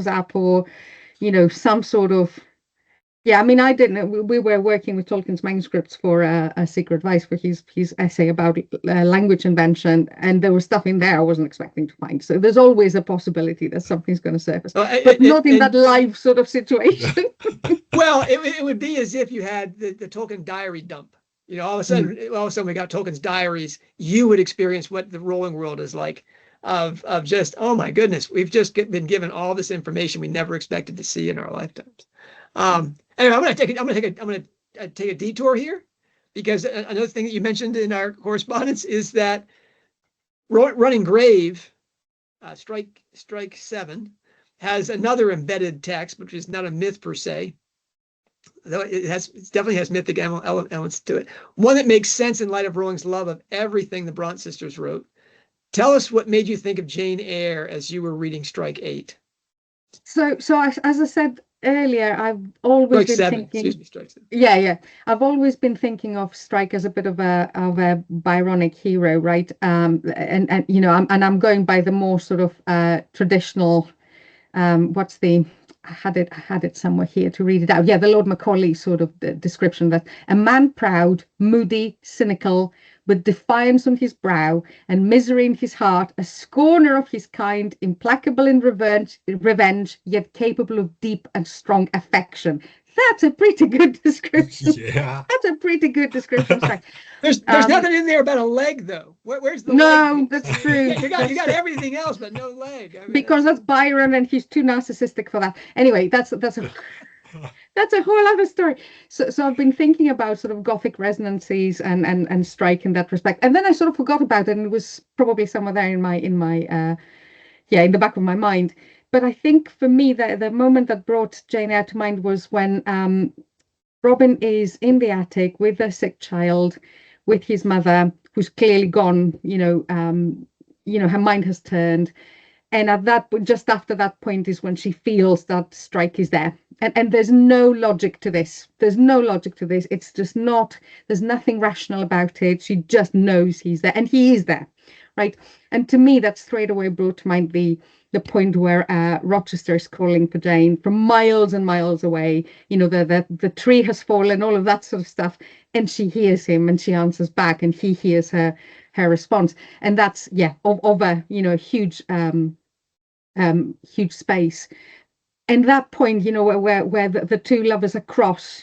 up, or, you know, some sort of. Yeah, I mean, I didn't. We were working with Tolkien's manuscripts for a secret advice for his essay about language invention, and there was stuff in there I wasn't expecting to find. So there's always a possibility that something's going to surface, but not in that live sort of situation. Well, it would be as if you had the Tolkien diary dump. You know, all of a sudden we got Tolkien's diaries. You would experience what the Rowling world is like, of just, oh my goodness, we've just been given all this information we never expected to see in our lifetimes. Anyway, I'm going to take a detour here, because another thing that you mentioned in our correspondence is that Running Grave, Strike 7, has another embedded text, which is not a myth per se, though it definitely has mythic elements to it. One that makes sense in light of Rowling's love of everything the Bronte sisters wrote. Tell us what made you think of Jane Eyre as you were reading Strike 8. So as I said earlier, I've always been thinking. Strike 7. Yeah. I've always been thinking of Strike as a bit of a Byronic hero, right? And you know, I'm going by the more sort of traditional. I had it somewhere here to read it out. Yeah, the Lord Macaulay sort of description, that a man proud, moody, cynical, with defiance on his brow and misery in his heart, a scorner of his kind, implacable in revenge, yet capable of deep and strong affection. That's a pretty good description. Yeah, that's a pretty good description. There's nothing in there about a leg, though. Where's the leg? No, that's true. you got everything else, but no leg. I mean, because that's Byron, and he's too narcissistic for that. Anyway, that's a that's a whole other story. So I've been thinking about sort of Gothic resonances and Strike in that respect, and then I sort of forgot about it, and it was probably somewhere there in the back of my mind. But I think for me, the moment that brought Jane Eyre to mind was when Robin is in the attic with a sick child, with his mother, who's clearly gone. Her mind has turned, and just after that point is when she feels that Strike is there, and there's no logic to this. It's just not. There's nothing rational about it. She just knows he's there, and he is there, right? And to me, that straight away brought to mind the point where Rochester is calling for Jane from miles and miles away. You know, the tree has fallen, all of that sort of stuff, and she hears him, and she answers back, and he hears her response, and that's of a huge space. And that point, where the two lovers across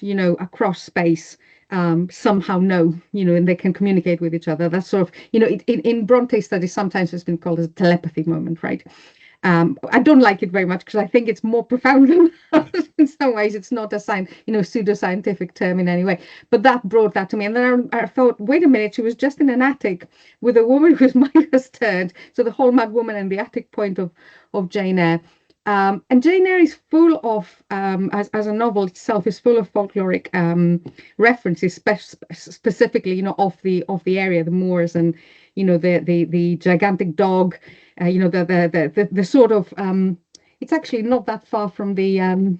space somehow know, and they can communicate with each other. That's sort of, in Bronte studies, sometimes it's been called as a telepathy moment, right? I don't like it very much, because I think it's more profound than that. In some ways. It's not a pseudoscientific term in any way, but that brought that to me. And then I thought, wait a minute, she was just in an attic with a woman whose mind has turned. So the whole mad woman and the attic point of Jane Eyre. And Jane Eyre is full of, as a novel itself, is full of folkloric references, specifically, of the area, the moors, and the gigantic dog, the sort of. It's actually not that far from the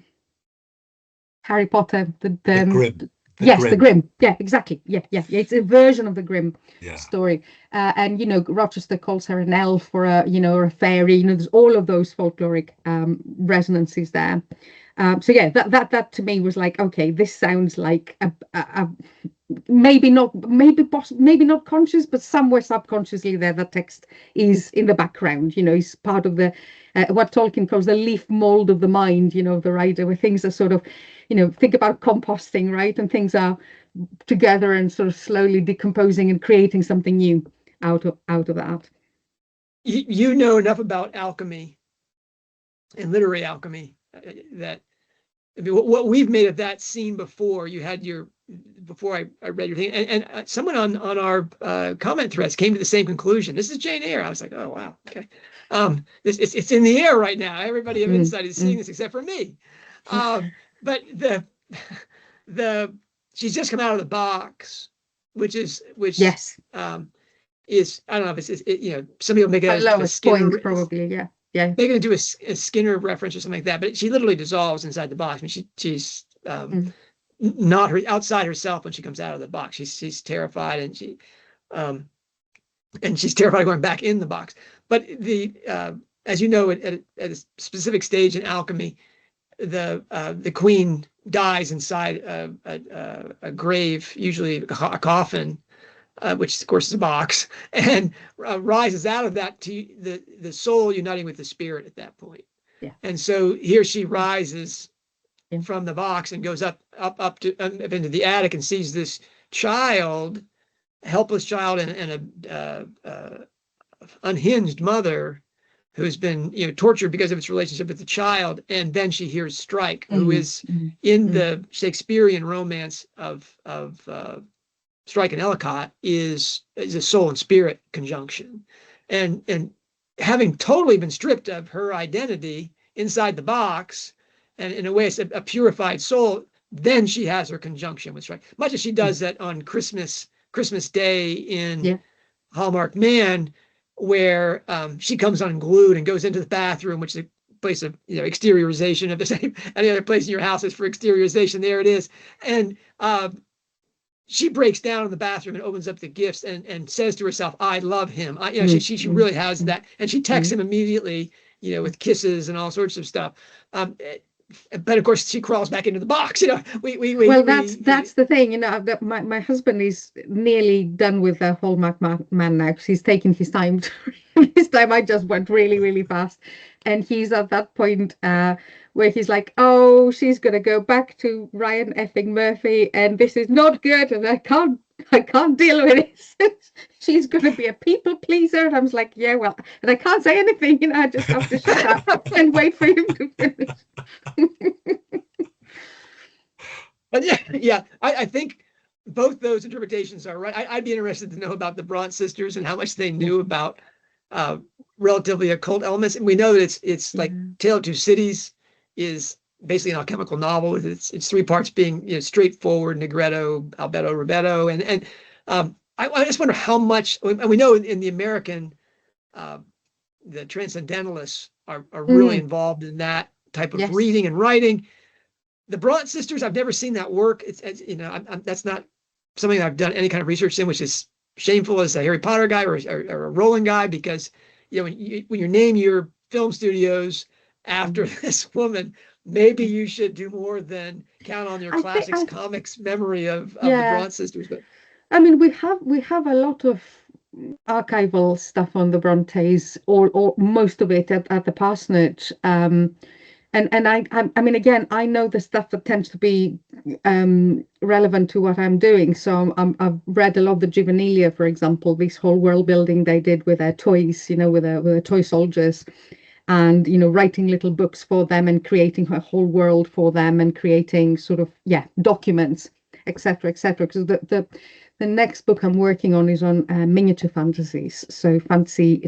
Harry Potter. The Grimm. The Grimm. Yeah, exactly. Yeah. It's a version of the Grimm story. And Rochester calls her an elf or a fairy. There's all of those folkloric resonances there. So that to me was like, okay, this sounds like a maybe not conscious, but somewhere subconsciously there, that text is in the background. Is part of the what Tolkien calls the leaf mold of the mind. Of the writer, where things are sort of, think about composting, right? And things are together and sort of slowly decomposing and creating something new out of that. You know enough about alchemy and literary alchemy that, I mean, what we've made of that scene before. You had before I read your thing, and someone on our comment threads came to the same conclusion. This is Jane Eyre. I was like, oh wow, okay. It's in the air right now. Everybody of insight is seeing this except for me. But she's just come out of the box, which yes. Is, I don't know if it's some people make it lowest point, probably, yeah. Yeah. Making it into a Skinner reference or something like that, but she literally dissolves inside the box. I mean, she's not her outside herself when she comes out of the box. She's terrified, and she's terrified of going back in the box. But as you know, at a specific stage in alchemy, the queen dies inside a grave, usually a coffin, which of course is a box, and rises out of that to the soul uniting with the spirit at that point. Yeah. And so here she rises from the box and goes up into the attic and sees this child, helpless child, and a unhinged mother who's been tortured because of its relationship with the child. And then she hears Strike, who is in the Shakespearean romance of Strike and Ellicott is a soul and spirit conjunction, and having totally been stripped of her identity inside the box, and in a way it's a purified soul, then she has her conjunction with Strike, much as she does that on Christmas Day in Hallmarked Man, where she comes unglued and goes into the bathroom, which is a place of exteriorization of the same any other place in your house is for exteriorization. There it is, and she breaks down in the bathroom and opens up the gifts and says to herself, "I love him." She really has that, and she texts him immediately, with kisses and all sorts of stuff. But of course, she crawls back into the box. That's the thing. I've got my husband is nearly done with the Hallmark Man now, because he's taken his time. This time I just went really, really fast, and he's at that point where he's like, "Oh, she's gonna go back to Ryan effing Murphy, and this is not good, and I can't deal with it. She's gonna be a people pleaser." And I was like, "Yeah, well," and I can't say anything. I just have to shut up and wait for him to finish. But I think both those interpretations are right. I'd be interested to know about the Bronte sisters and how much they knew about relatively occult elements. And we know that it's like Tale of Two Cities is basically an alchemical novel with its three parts being straightforward, Negretto, Albedo, Ribetto, and I just wonder how much. And we know in the American, the transcendentalists are really involved in that type of reading and writing. The Bronte sisters, I've never seen that work. It's that's not something I've done any kind of research in, which is shameful as a Harry Potter guy or a Rowling guy, because when you name your film studios after this woman, maybe you should do more than count on your classics comics memory of the Bronte sisters. But I mean, we have a lot of archival stuff on the Brontes, or most of it at the parsonage. And I mean, again, I know the stuff that tends to be relevant to what I'm doing. So I've read a lot of the Juvenilia, for example, this whole world building they did with their toys, with the toy soldiers, and writing little books for them and creating a whole world for them and creating sort of documents, etc., etc. Because the next book I'm working on is on miniature fantasies. So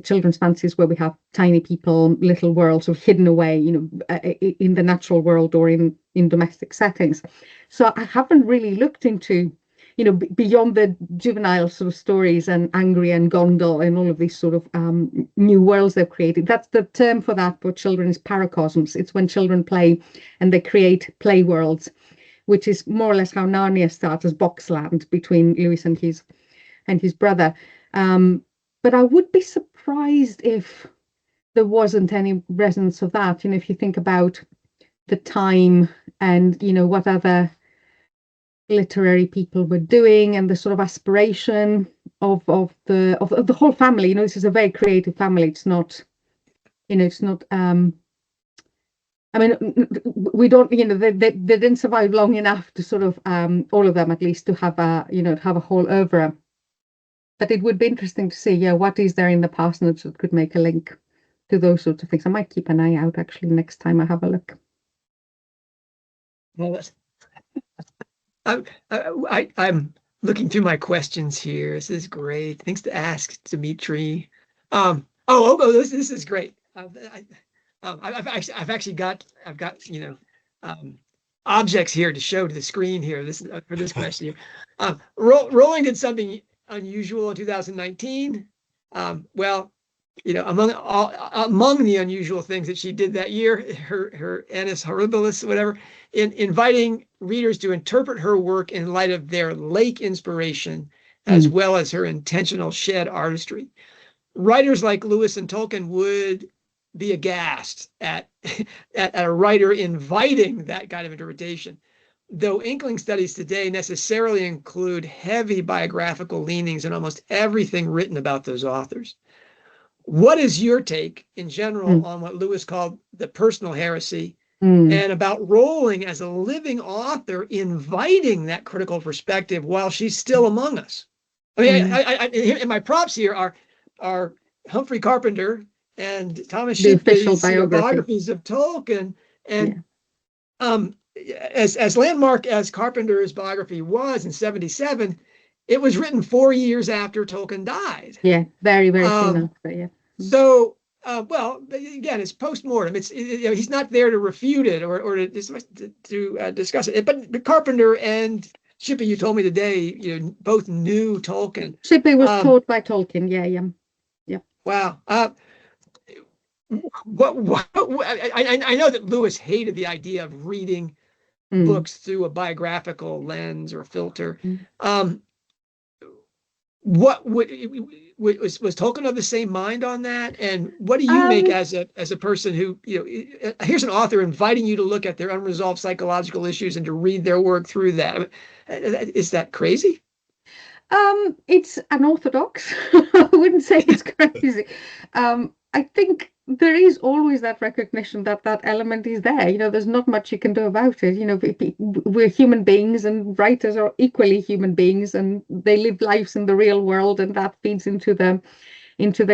children's fantasies where we have tiny people, little worlds sort of hidden away, in the natural world or in domestic settings. So I haven't really looked into, beyond the juvenile sort of stories and Angry and Gondel and all of these sort of new worlds they've created. That's the term for that for children is paracosms. It's when children play and they create play worlds, which is more or less how Narnia starts as Boxland between Lewis and his brother. But I would be surprised if there wasn't any resonance of that. If you think about the time and what other literary people were doing and the sort of aspiration of the whole family. This is a very creative family. It's not, it's not. I mean, we don't, they didn't survive long enough to sort of, all of them at least, to have a, have a whole oeuvre. But it would be interesting to see, what is there in the parsonage that could make a link to those sorts of things. I might keep an eye out actually next time I have a look. Well, I'm looking through my questions here. This is great. Things to ask, Dimitri. This is great. I've actually got objects here to show to the screen here. This for this question here. Rowling did something unusual in 2019. Well, among the unusual things that she did that year, her Annus Horribilis, whatever, in inviting readers to interpret her work in light of their lake inspiration, as well as her intentional shed artistry. Writers like Lewis and Tolkien would be aghast at a writer inviting that kind of interpretation, though inkling studies today necessarily include heavy biographical leanings in almost everything written about those authors. What is your take in general on what Lewis called the personal heresy, and about Rowling as a living author inviting that critical perspective while she's still among us? I mean, and my props here are Humphrey Carpenter and Thomas Shipley's biographies of Tolkien, and as landmark as Carpenter's biography was in 1977, it was written 4 years after Tolkien died. Yeah, very soon after. Yeah. So, well, again, it's post-mortem. He's not there to refute it or to discuss it. But Carpenter and Shipley, you told me today, both knew Tolkien. Shipley was taught by Tolkien. Yeah. Wow. I know that Lewis hated the idea of reading books through a biographical lens or filter. What was Tolkien of the same mind on that? And what do you make as a person who, here's an author inviting you to look at their unresolved psychological issues and to read their work through that? Is that crazy? It's unorthodox. I wouldn't say it's crazy. I think there is always that recognition that element is there. There's not much you can do about it. We're human beings, and writers are equally human beings, and they live lives in the real world, and that feeds into the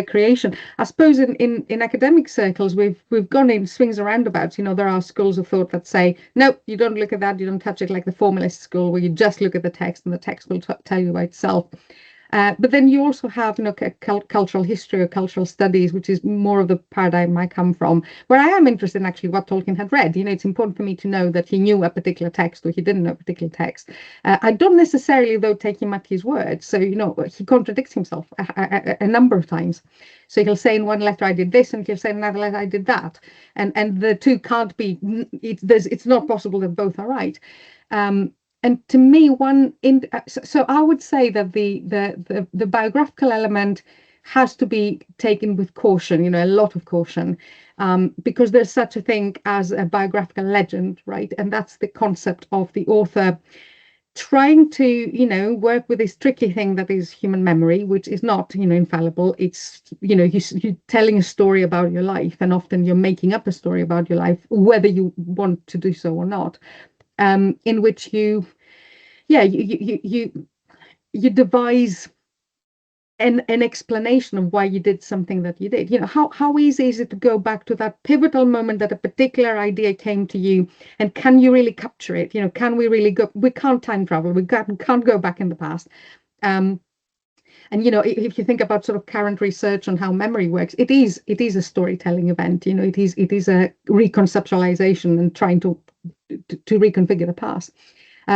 creation. I suppose in academic circles, we've gone in swings and roundabouts. There are schools of thought that say, no, you don't look at that, you don't touch it, like the formalist school, where you just look at the text and the text will tell you by itself. But then you also have cultural history or cultural studies, which is more of the paradigm I come from, where I am interested in actually what Tolkien had read. It's important for me to know that he knew a particular text or he didn't know a particular text. I don't necessarily, though, take him at his word. So, he contradicts himself a number of times. So he'll say in one letter, I did this, and he'll say in another letter, I did that. And the two can't be, it's not possible that both are right. And to me, so I would say that the biographical element has to be taken with caution, a lot of caution, because there's such a thing as a biographical legend, right? And that's the concept of the author trying to, work with this tricky thing that is human memory, which is not, infallible. It's, you're telling a story about your life, and often you're making up a story about your life, whether you want to do so or not. In which you devise an explanation of why you did something that you did. How easy is it to go back to that pivotal moment that a particular idea came to you, and can you really capture it? Can we really go? We can't time travel. We can't go back in the past. And if you think about sort of current research on how memory works, it is a storytelling event. It is a reconceptualization and trying to reconfigure the past.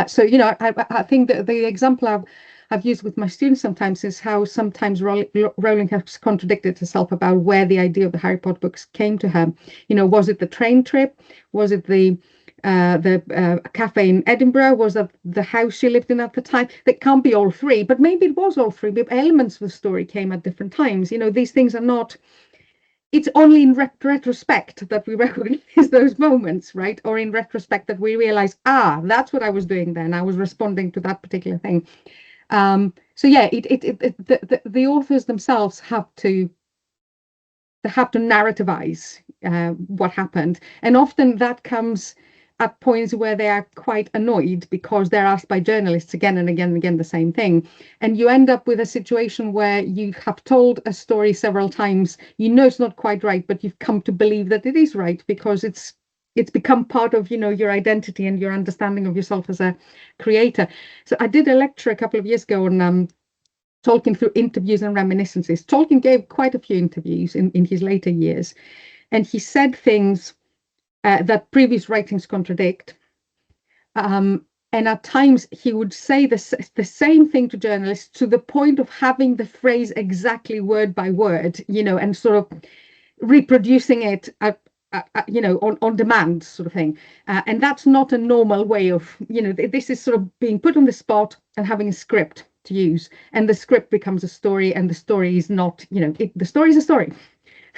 So I think that the example I've used with my students sometimes is how sometimes Rowling has contradicted herself about where the idea of the Harry Potter books came to her. Was it the train trip? Was it the cafe in Edinburgh? Was that the house she lived in at the time? That can't be all three, but maybe it was all three. But elements of the story came at different times. These things are not. It's only in retrospect that we recognize those moments, right? Or in retrospect that we realize, that's what I was doing then. I was responding to that particular thing. So yeah, the authors themselves have to narrativize what happened, and often that comes at points where they are quite annoyed because they're asked by journalists again and again and again the same thing, and you end up with a situation where you have told a story several times. It's not quite right, but you've come to believe that it is right because it's become part of your identity and your understanding of yourself as a creator. So I did a lecture a couple of years ago on Tolkien through interviews and reminiscences. Tolkien gave quite a few interviews in his later years, and he said things that previous writings contradict. And at times he would say the same thing to journalists, to the point of having the phrase exactly word by word, and sort of reproducing it on demand, sort of thing. And that's not a normal way of, this is sort of being put on the spot and having a script to use. And the script becomes a story, and the story is not, the story is a story.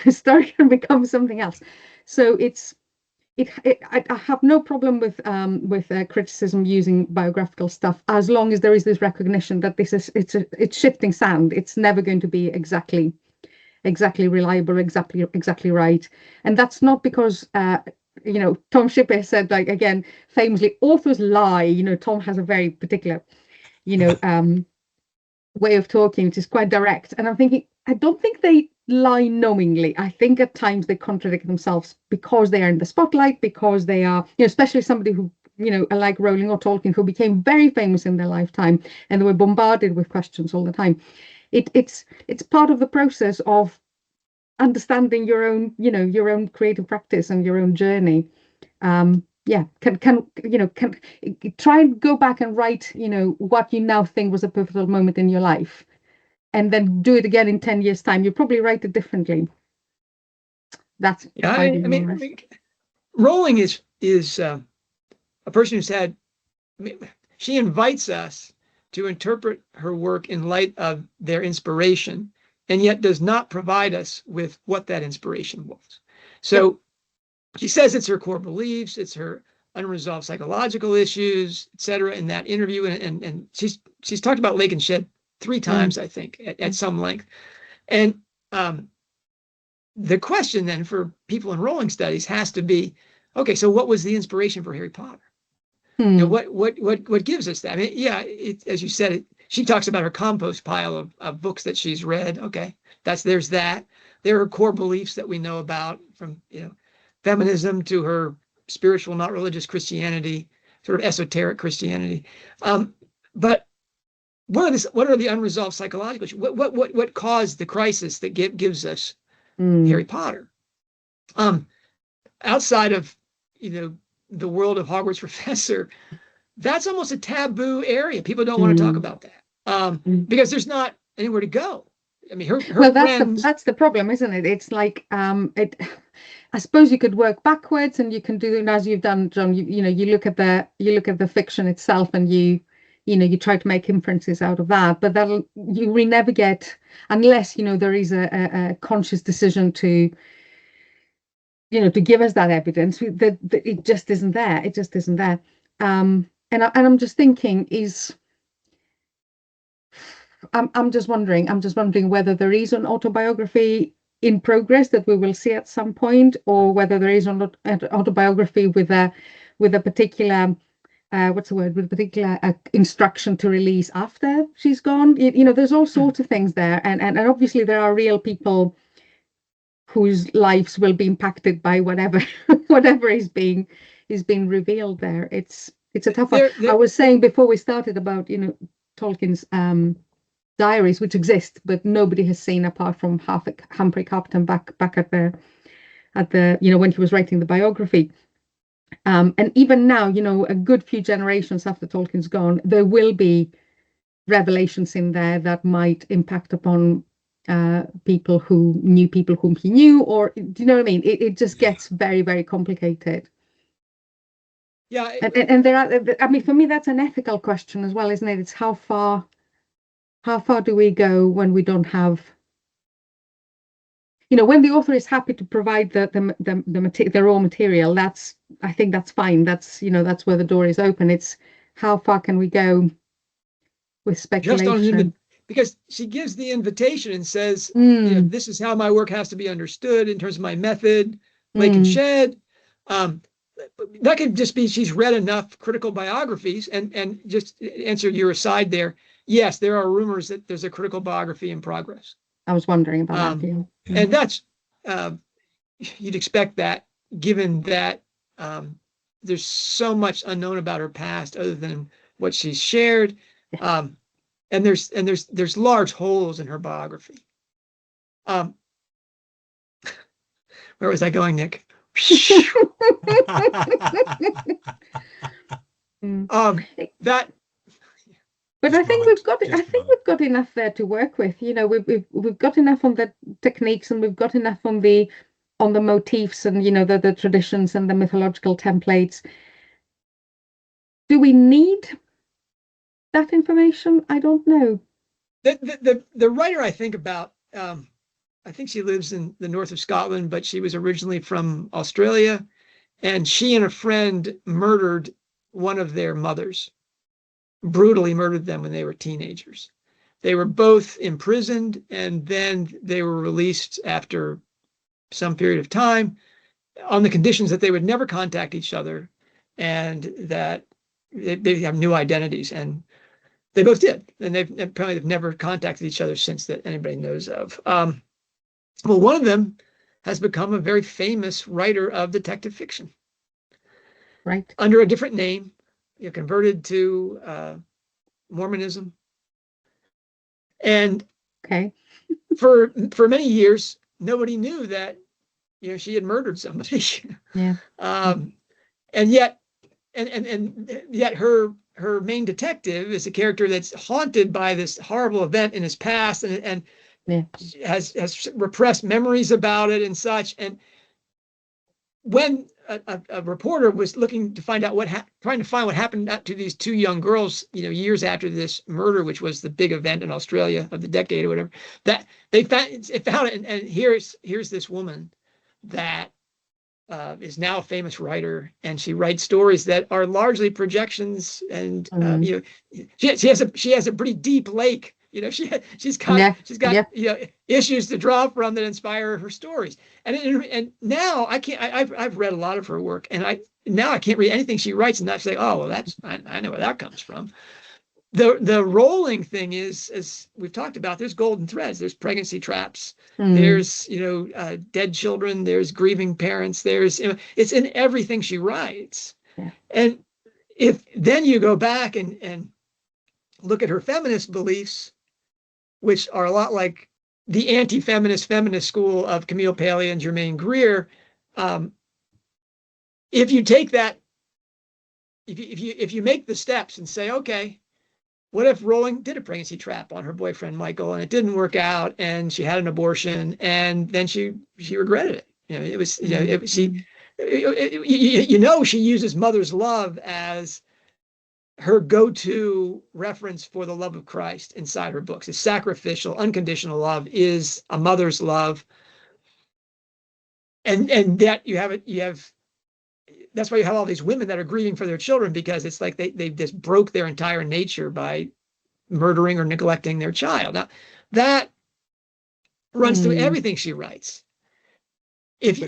The story can become something else. So I have no problem with criticism using biographical stuff, as long as there is this recognition that it's shifting sound. It's never going to be exactly reliable, exactly right. And that's not because Tom Shippey said, like, again, famously, authors lie. Tom has a very particular way of talking, which is quite direct. And I'm thinking, I don't think they lie knowingly. I think at times they contradict themselves because they are in the spotlight, because they are, especially somebody who, like Rowling or Tolkien, who became very famous in their lifetime, and they were bombarded with questions all the time. It's part of the process of understanding your own creative practice and your own journey. Can try and go back and write, what you now think was a pivotal moment in your life, and then do it again in 10 years' time. You probably write it differently. That's I mean, Rowling is a person who's had. She invites us to interpret her work in light of their inspiration, and yet does not provide us with what that inspiration was. So she says it's her core beliefs, it's her unresolved psychological issues, etc. in that interview, and she's talked about Lake and Shed 3 times, I think, at some length. And the question then for people in Rowling studies has to be, okay, so what was the inspiration for Harry Potter? What gives us that? I mean, as you said, she talks about her compost pile of books that she's read. Okay, there's that. There are core beliefs that we know about, from feminism to her spiritual, not religious Christianity, sort of esoteric Christianity. But what are the unresolved psychological issues? What caused the crisis that gives us Harry Potter? Outside of the world of Hogwarts professor, that's almost a taboo area. People don't want to talk about that because there's not anywhere to go. I mean, her friends. That's the problem, isn't it? It's like I suppose you could work backwards, and you can do it as you've done, John. You look at the fiction itself, and you try to make inferences out of that. But you will never get, unless there is a conscious decision to give us that evidence. That it just isn't there. It just isn't there. And I'm just thinking, I'm just wondering whether there is an autobiography in progress that we will see at some point, or whether there is an autobiography with a particular with a particular instruction to release after she's gone. There's all sorts of things there, and obviously there are real people whose lives will be impacted by whatever is being revealed there. It's a tough one. I was saying before we started about Tolkien's diaries, which exist, but nobody has seen apart from Humphrey Carpenter back at the when he was writing the biography. And even now, a good few generations after Tolkien's gone, there will be revelations in there that might impact upon people whom he knew, or do you know what I mean? It just gets very, very complicated. Yeah, and there are. I mean, for me, that's an ethical question as well, isn't it? It's how far do we go when we don't have, when the author is happy to provide the raw material, I think that's fine. That's where the door is open. It's how far can we go with speculation? Because she gives the invitation and says, this is how my work has to be understood in terms of my method, Lake and Shed. That could just be she's read enough critical biographies, and just answer your aside there. Yes, there are rumors that there's a critical biography in progress. I was wondering about that. Yeah. And that's, you'd expect that, given that there's so much unknown about her past other than what she's shared. And there's large holes in her biography. Where was I going, Nick? That, but Just I think moment, we've got just I a think moment. we've got enough there to work with. You know, we've got enough on the techniques, and we've got enough on the motifs, and the traditions and the mythological templates. Do we need that information? I don't know. the writer I think about, I think she lives in the north of Scotland, but she was originally from Australia, and she and a friend murdered one of their mothers, brutally murdered them when they were teenagers. They were both imprisoned, and then they were released after some period of time on the conditions that they would never contact each other, and that they have new identities. And they both did, and they've never contacted each other since that anybody knows of. Well, one of them has become a very famous writer of detective fiction, Right. under a different name, converted to Mormonism, and Okay. for many years nobody knew that she had murdered somebody. Yeah. And yet her main detective is a character that's haunted by this horrible event in his past, and Yeah. has repressed memories about it and such. And when a reporter was looking to find out trying to find what happened to these two young girls, years after this murder, which was the big event in Australia of the decade or whatever, that they found it. And here's this woman that is now a famous writer, and she writes stories that are largely projections. And she has a pretty deep lake. She's got issues to draw from that inspire her stories. And now I've read a lot of her work, and I can't read anything she writes and not say, oh well, I know where that comes from. The Rowling thing is, as we've talked about, there's golden threads. There's pregnancy traps. There's dead children. There's grieving parents. There's it's in everything she writes. Yeah. And if then you go back and look at her feminist beliefs, which are a lot like the anti-feminist feminist school of Camille Paglia and Germaine Greer, if you take that, if you make the steps and say, okay, what if Rowling did a pregnancy trap on her boyfriend Michael, and it didn't work out, and she had an abortion, and then she regretted it? It was she uses mother's love as her go-to reference for the love of Christ inside her books. It's sacrificial, unconditional love is a mother's love, and that you have. That's why you have all these women that are grieving for their children, because it's like they just broke their entire nature by murdering or neglecting their child. Now that runs through everything she writes. If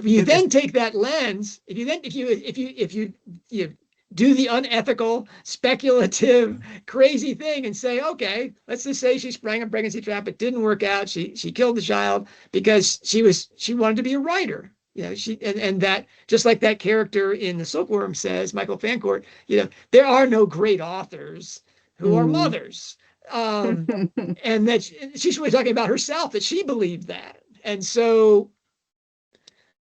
you then take that lens, if you do the unethical, speculative, crazy thing and say, okay, let's just say she sprang a pregnancy trap, it didn't work out, she killed the child because she wanted to be a writer. And that, just like that character in The Silkworm says, Michael Fancourt, there are no great authors who are mothers. And that she's really talking about herself, that she believed that. And so,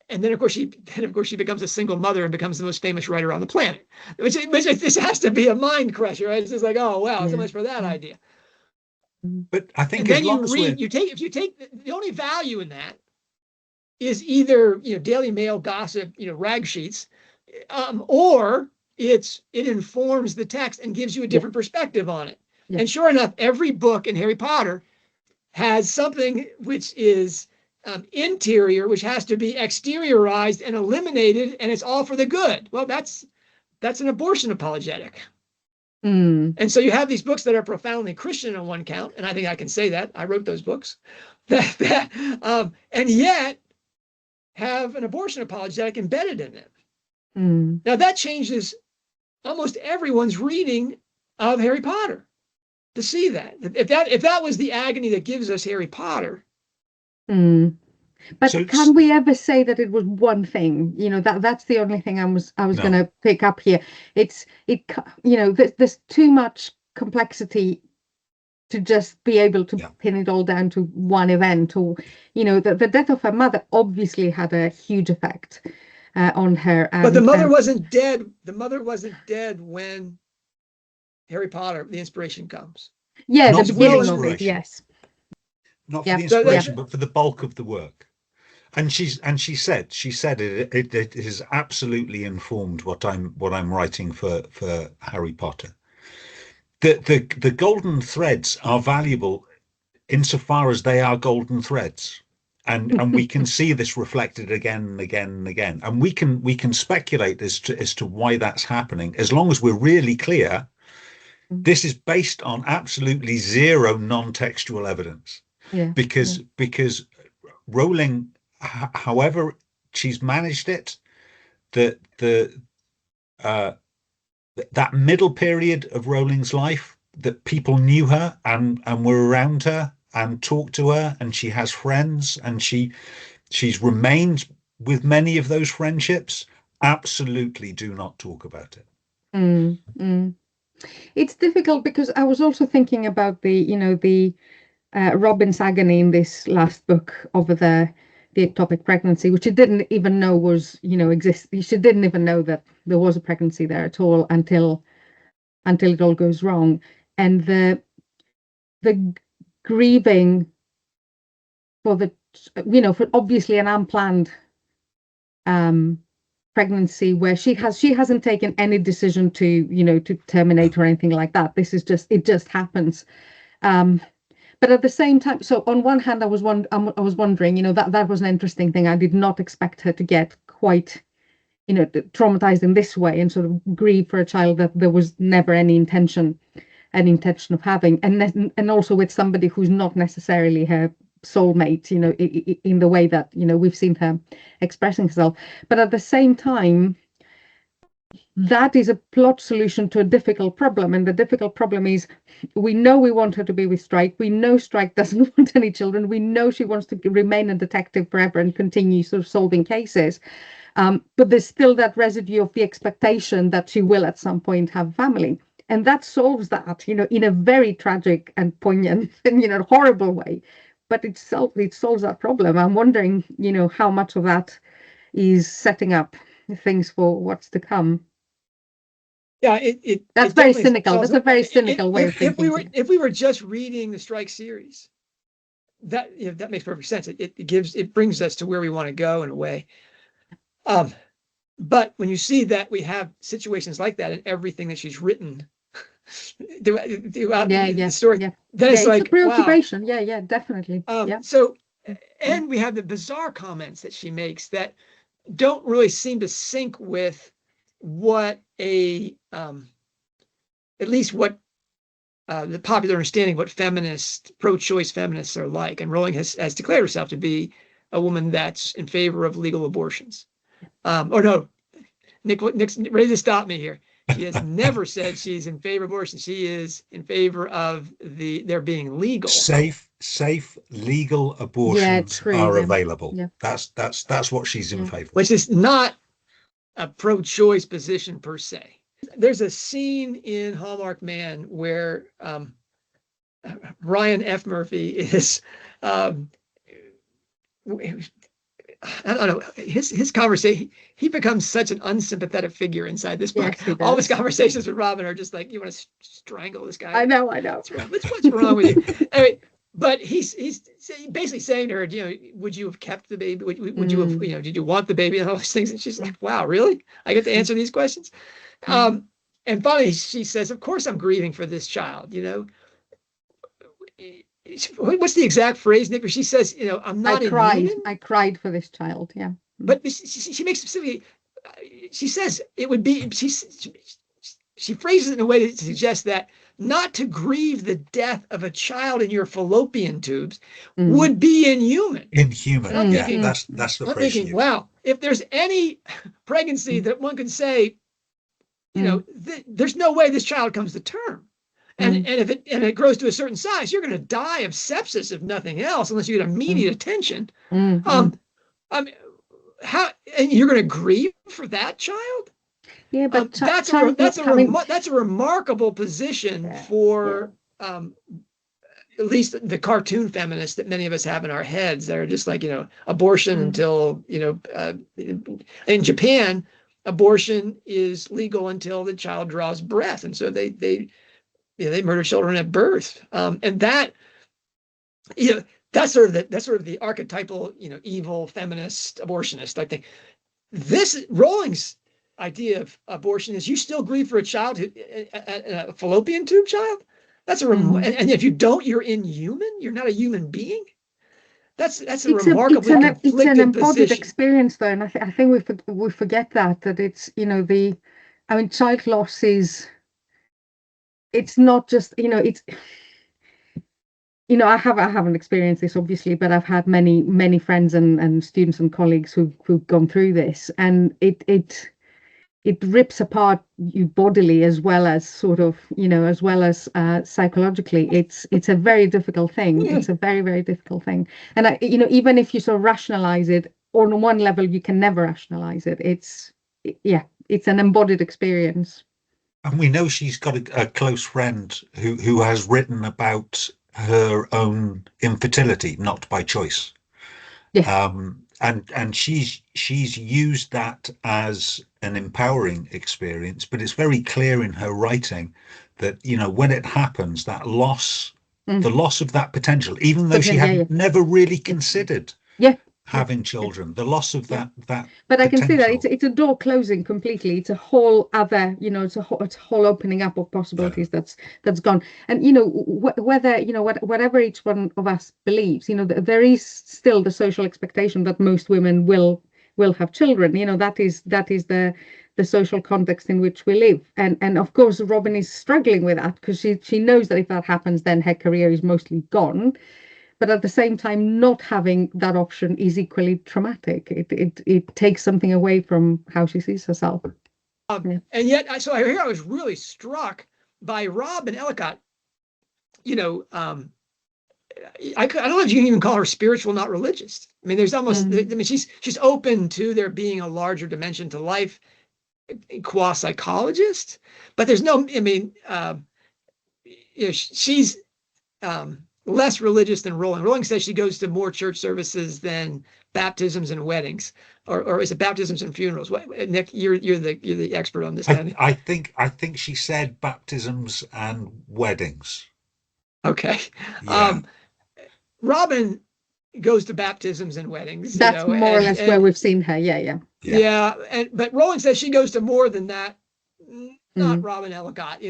and then of course she becomes a single mother and becomes the most famous writer on the planet, which this has to be a mind crusher, right? It's just like, oh wow, so much for that idea. But I think, and then if you take the only value in that is either Daily Mail gossip, rag sheets, or it informs the text and gives you a different perspective on it. Yeah. And sure enough, every book in Harry Potter has something which is interior, which has to be exteriorized and eliminated, and it's all for the good. Well, that's an abortion apologetic. And so you have these books that are profoundly Christian on one count, and I think I can say that I wrote those books, and yet have an abortion apologetic embedded in them. Now that changes almost everyone's reading of Harry Potter, to see that. If that was the agony that gives us Harry Potter. But can we ever say that it was one thing? That's the only thing I was going to pick up here. There's too much complexity to just be able to pin it all down to one event. Or the death of her mother obviously had a huge effect. on her. But the mother wasn't dead. The mother wasn't dead when Harry Potter, the inspiration comes. Yeah, Not the for the beginning of it, inspiration. yes. Not for Yeah. the So inspiration, but for the bulk of the work. And she said it has absolutely informed what I'm writing for Harry Potter. The golden threads are valuable insofar as they are golden threads. And we can see this reflected again and again and again. And we can speculate as to why that's happening, as long as we're really clear. This is based on absolutely zero non-textual evidence. Yeah. Because Rowling, however she's managed it, that middle period of Rowling's life, that people knew her and were around her and talked to her, and she has friends, and she's remained with many of those friendships, absolutely do not talk about it. It's difficult because I was also thinking about the Robin's agony in this last book over the ectopic pregnancy, which she didn't even know was, exist. She didn't even know that there was a pregnancy there at all until it all goes wrong. And the grieving for for obviously an unplanned pregnancy where she hasn't taken any decision to terminate or anything like that. This is it just happens. But at the same time, so on one hand, I was wondering, that was an interesting thing. I did not expect her to get quite, traumatized in this way and sort of grieve for a child that there was never any intention of having, and also with somebody who's not necessarily her soulmate, in the way that, we've seen her expressing herself. But at the same time, that is a plot solution to a difficult problem. And the difficult problem is, we know we want her to be with Strike. We know Strike doesn't want any children. We know she wants to remain a detective forever and continue sort of solving cases. But there's still that residue of the expectation that she will at some point have a family. And that solves that, in a very tragic and poignant and, horrible way. But it solves that problem. I'm wondering, how much of that is setting up things for what's to come. Yeah, that's very cynical. That's a very cynical way of thinking. If we were just reading the Strike series, that makes perfect sense. It brings us to where we want to go in a way. But when you see that we have situations like that in everything that she's written throughout the story, then it's like, a preoccupation. Wow. Yeah, definitely. So, and we have the bizarre comments that she makes that don't really seem to sync with what at least what the popular understanding what pro-choice feminists are like. And Rowling has declared herself to be a woman that's in favor of legal abortions. Or no, Nick's ready to stop me here. She has never said she's in favor of abortion. She is in favor of there being legal, safe, legal abortions are available. Yeah. That's what she's in favor of. Which is not a pro-choice position per se. There's a scene in Hallmarked Man where Ryan F. Murphy is I don't know, his conversation, he becomes such an unsympathetic figure inside this book. Yes, all his conversations with Robin are just like, you want to strangle this guy? I know. What's wrong with you? Anyway, but he's basically saying to her, would you have kept the baby? Would you have, did you want the baby and all these things? And she's like, wow, really? I get to answer these questions? And finally she says, of course I'm grieving for this child, What's the exact phrase, Nick? She says, I'm not inhuman. I cried for this child. Yeah. But she makes specifically, she says it would be, she phrases it in a way to suggest that not to grieve the death of a child in your fallopian tubes would be inhuman. Inhuman, yeah, thinking, that's the phrase. Thinking, wow, if there's any pregnancy that one can say, there's no way this child comes to term. And if it grows to a certain size, you're going to die of sepsis if nothing else, unless you get immediate attention. How and you're going to grieve for that child? Yeah, but that's a remarkable position for at least the cartoon feminists that many of us have in our heads that are just like, abortion until, in Japan, abortion is legal until the child draws breath. And so they murder children at birth. And that, that's sort of the archetypal, evil feminist abortionist, I think. This Rowling's idea of abortion is you still grieve for a child a fallopian tube child. That's and if you don't, you're inhuman. You're not a human being. That's a remarkably conflicted it's an embodied position. experience, though, and I think we forget that it's child loss is. It's not just it's. I haven't experienced this obviously, but I've had many friends and students and colleagues who've gone through this, and it rips apart you bodily as well as sort of psychologically. It's a very difficult thing. It's a very, very difficult thing, and even if you sort of rationalize it on one level, you can never rationalize it. It's an embodied experience. And we know she's got a close friend who has written about her own infertility, not by choice. Yes. And she's used that as an empowering experience, but it's very clear in her writing that when it happens, that loss, the loss of that potential, even though she had never really considered having children, the loss of that but I can see that it's a door closing completely. It's a whole other, it's a whole opening up of possibilities that's gone. And whatever each one of us believes, there is still the social expectation that most women will have children. That is the social context in which we live. And of course Robin is struggling with that because she knows that if that happens, then her career is mostly gone. But at the same time, not having that option is equally traumatic. It takes something away from how she sees herself. And yet, I was really struck by Rob and Ellicott. I don't know if you can even call her spiritual, not religious. I mean, there's almost. She's open to there being a larger dimension to life, qua psychologist. But there's no. I mean, she's. Less religious than Rowling. Rowling says she goes to more church services than baptisms and weddings, or is it baptisms and funerals? What, Nick, you're the expert on this. I think she said baptisms and weddings. Okay. Yeah. Robin goes to baptisms and weddings. That's more or less where we've seen her. Yeah. But Rowling says she goes to more than that. Not Robin Ellicott,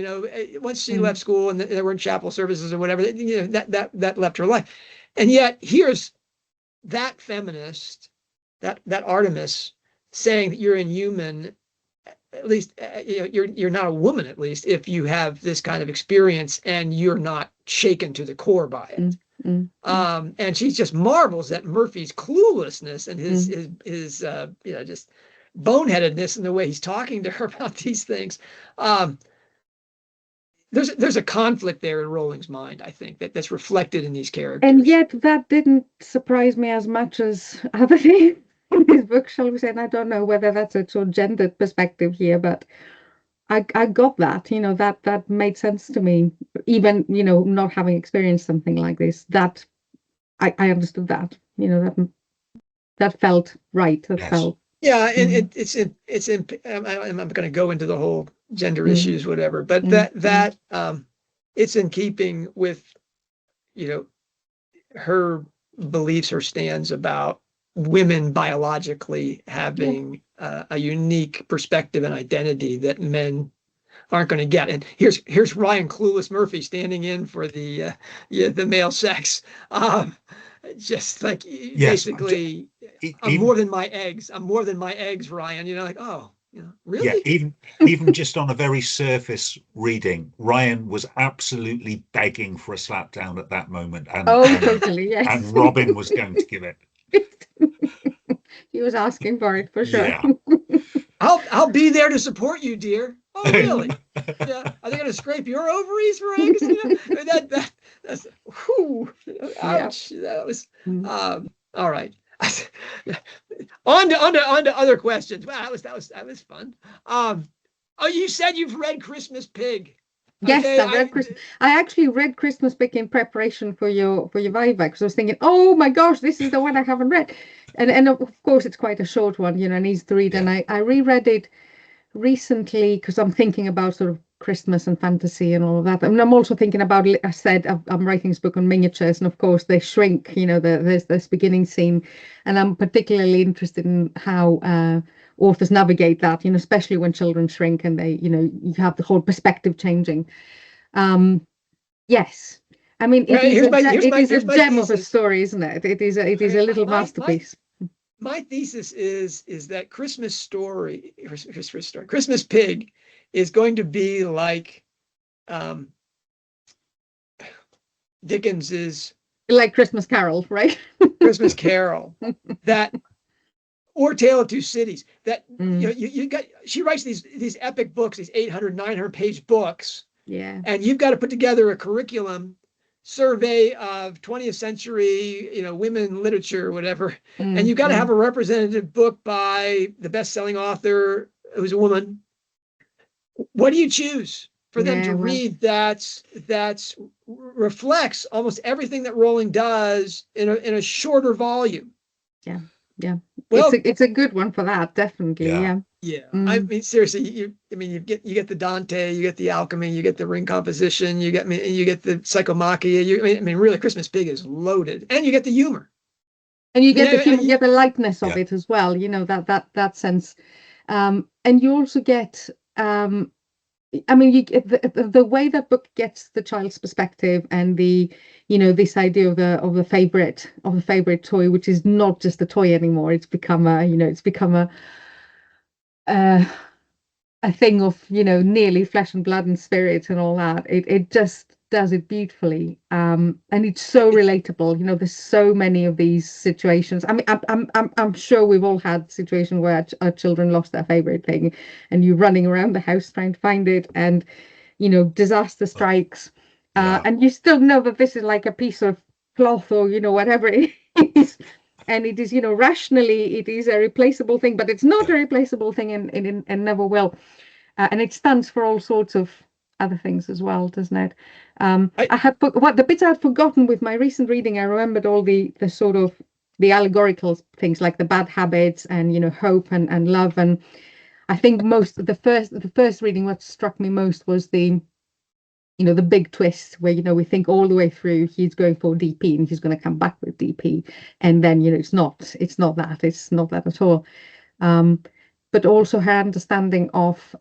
once she left school and there weren't chapel services or whatever, that left her life. And yet here's that feminist, that Artemis saying that you're inhuman, at least, you're not a woman, at least if you have this kind of experience and you're not shaken to the core by it. And she just marvels at Murphy's cluelessness and his just boneheadedness in the way he's talking to her about these things. There's a conflict there in Rowling's mind, I think, that's reflected in these characters. And yet that didn't surprise me as much as other things in this book, shall we say. And I don't know whether that's a sort of gendered perspective here, but I got that, that made sense to me. Even, not having experienced something like this, that I understood that, that felt right. That felt. Yeah, and I'm not going to go into the whole gender issues, whatever, but that it's in keeping with, her beliefs, her stands about women biologically having a unique perspective and identity that men aren't going to get. And here's Ryan Clueless Murphy standing in for the male sex. Just like basically, I'm more than my eggs. I'm more than my eggs, Ryan. Really? Yeah, even just on a very surface reading, Ryan was absolutely begging for a slap down at that moment, and totally, yes. And Robin was going to give it. He was asking for it for sure. Yeah. I'll be there to support you, dear. Oh, really? Yeah. Are they going to scrape your ovaries for eggs? That's ouch. Yeah. That was all right. On to other questions. Wow, that was fun. You said you've read Christmas Pig. Yes, Okay, I read Christmas. I actually read Christmas Book in preparation for your Viva, because I was thinking, oh my gosh, this is the one I haven't read, and of course it's quite a short one, you know, and easy to read. And I reread it recently because I'm thinking about sort of Christmas and fantasy and all of that. And I'm also thinking about, I said I'm writing this book on miniatures, and of course they shrink, you know, there's this beginning scene, and I'm particularly interested in how authors navigate that, you know, especially when children shrink and they, you know, you have the whole perspective changing. Yes. I mean, well, it is a here's my gem of a thesis. story, isn't it? It is a little masterpiece. My thesis is that Christmas Pig is going to be like Dickens's Like Christmas Carol, right? Christmas Carol, that or Tale of Two Cities. That you got. She writes these epic books, these 800, 900-page books. Yeah. And you've got to put together a curriculum survey of 20th century, you know, women literature, whatever. And you've got to have a representative book by the best-selling author who's a woman. What do you choose for them to read that's reflects almost everything that Rowling does in a shorter volume? Yeah. Yeah. Well, it's a good one for that, definitely. Yeah. I mean, seriously, you get the Dante, you get the alchemy, you get the ring composition, you get the psychomachia. I mean, really, Christmas Pig is loaded, and you get the humor, and you get you get the lightness of it as well. You know, that sense, and you also get. I mean, you get the way that book gets the child's perspective, and the, you know, this idea of the favorite toy, which is not just a toy anymore. It's become a thing of, you know, nearly flesh and blood and spirit and all that. It just does it beautifully, and it's so relatable. You know, there's so many of these situations. I mean, I'm sure we've all had situations where our children lost their favorite thing, and you're running around the house trying to find it, and, you know, disaster strikes, and you still know that this is like a piece of cloth, or, you know, whatever it is. And it is, you know, rationally, it is a replaceable thing, but it's not a replaceable thing, and never will. And it stands for all sorts of other things as well, doesn't it? I had the bits I had forgotten with my recent reading. I remembered all the sort of the allegorical things, like the bad habits, and, you know, hope and love. And I think the first reading, what struck me most was the, you know, the big twist where, you know, we think all the way through he's going for DP and he's going to come back with DP, and then, you know, it's not that at all. But also her understanding of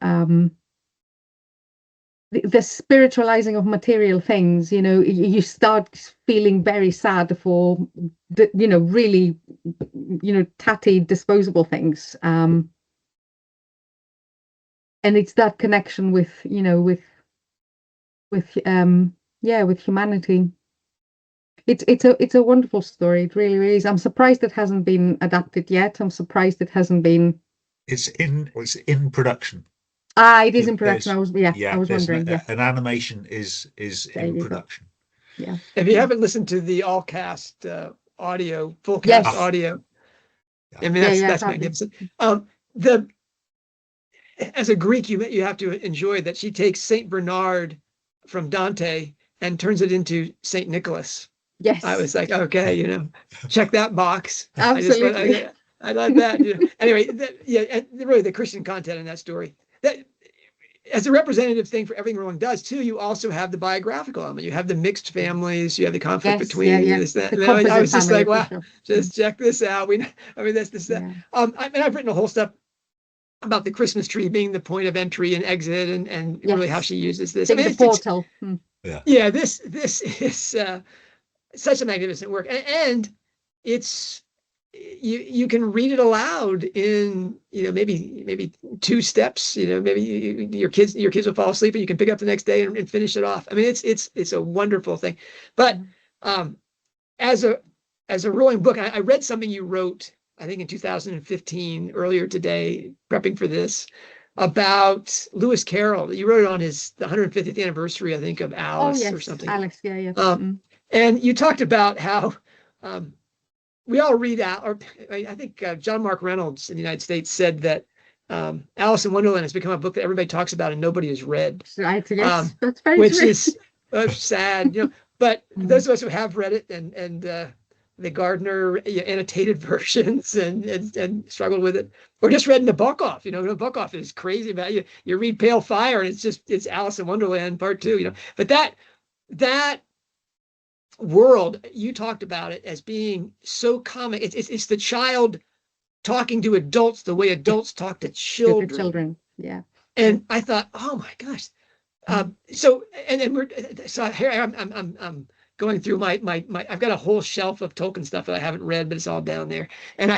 the spiritualizing of material things. You know, you start feeling very sad for the, you know, really, you know, tatty disposable things, and it's that connection with, you know, with humanity. It's a wonderful story. It really, really is. I'm surprised it hasn't been adapted yet. I'm surprised it hasn't been. It's in production. It is in production. I was wondering. An animation is in production. Yeah. If you haven't listened to the all cast audio, full cast audio, I mean, that's magnificent. As a Greek, you have to enjoy that she takes Saint Bernard from Dante and turns it into Saint Nicholas. Yes. I was like, okay, you know, check that box. Absolutely. I love that. You know. Anyway, and really the Christian content in that story. That, as a representative thing for everything Rowling does too, you also have the biographical element. You have the mixed families. You have the conflict between this, that. I was just like, wow, just check this out. I mean, this, that. I mean, I've written a whole stuff about the Christmas tree being the point of entry and exit, and really how she uses this. I mean, the portal. This is such a magnificent work, and it's you can read it aloud in, you know, maybe 2 steps. You know, maybe your kids will fall asleep and you can pick up the next day and finish it off. I mean, it's a wonderful thing. But as a Rowling book, I read something you wrote, I think in 2015, earlier today, prepping for this, about Lewis Carroll. You wrote it on the 150th anniversary, I think, of Alice or something. Alice, yeah. And you talked about how we all read out, or I think John Mark Reynolds in the United States said that Alice in Wonderland has become a book that everybody talks about and nobody has read. Right, yes, that's very which true. is sad, But those of us who have read it and the Gardner annotated versions and struggled with it, or just read Nabokov. Nabokov is crazy about you. You read Pale Fire and it's Alice in Wonderland Part 2. But that world, you talked about it as being so comic. It's the child talking to adults the way adults talk to children. Yeah. And I thought, oh my gosh. So here I'm going through my I've got a whole shelf of Tolkien stuff that I haven't read, but it's all down there. And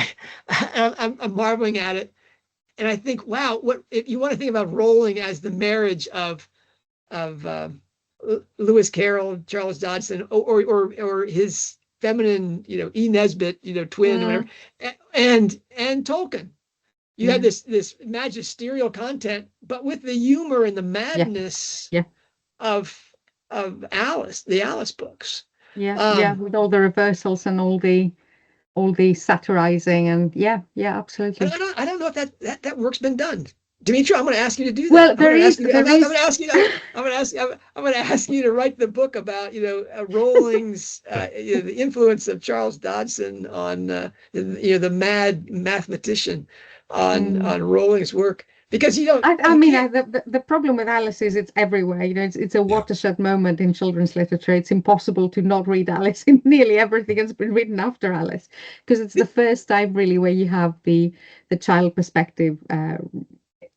I'm marveling at it. And I think, wow, what if you want to think about Rowling as the marriage of Lewis Carroll, Charles Dodgson, or his feminine, E. Nesbit, twin, or whatever, and Tolkien. You had this magisterial content, but with the humor and the madness of Alice, the Alice books. With all the reversals and all the satirizing, and absolutely. I don't know if that work's been done. Dimitra, I'm going to ask you to do that. Well, I'm going to ask you to write the book about Rowling's the influence of Charles Dodgson on the mad mathematician on Rowling's work, because the problem with Alice is it's everywhere. It's a watershed moment in children's literature. It's impossible to not read Alice in nearly everything that's been written after Alice, because it's the first time really where you have the child perspective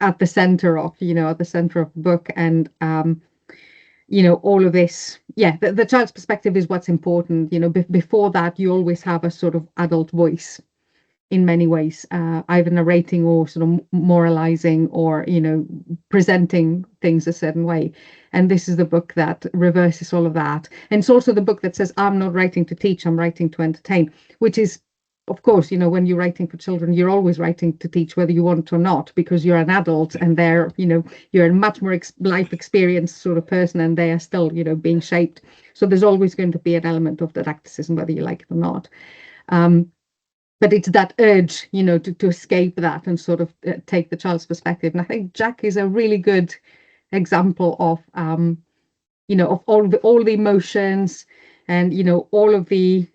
at the center of the book, and all of this. The child's perspective is what's important. Before that, you always have a sort of adult voice in many ways, either narrating or sort of moralizing or presenting things a certain way. And this is the book that reverses all of that. And it's also the book that says, I'm not writing to teach, I'm writing to entertain, which is, of course, when you're writing for children, you're always writing to teach, whether you want or not, because you're an adult and they're, you're a much more life experienced sort of person, and they are still, being shaped. So there's always going to be an element of didacticism, whether you like it or not. But it's that urge, to escape that and sort of take the child's perspective. And I think Jack is a really good example of, of all the emotions and, all of the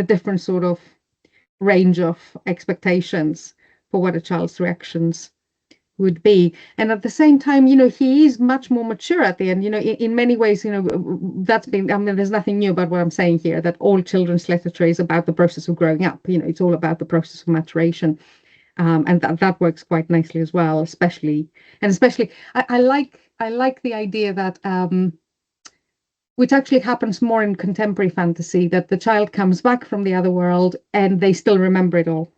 different sort of range of expectations for what a child's reactions would be. And at the same time, he is much more mature at the end. In many ways, that's been, there's nothing new about what I'm saying here, that all children's literature is about the process of growing up. It's all about the process of maturation. And that works quite nicely as well, especially I like the idea that which actually happens more in contemporary fantasy, that the child comes back from the other world and they still remember it all,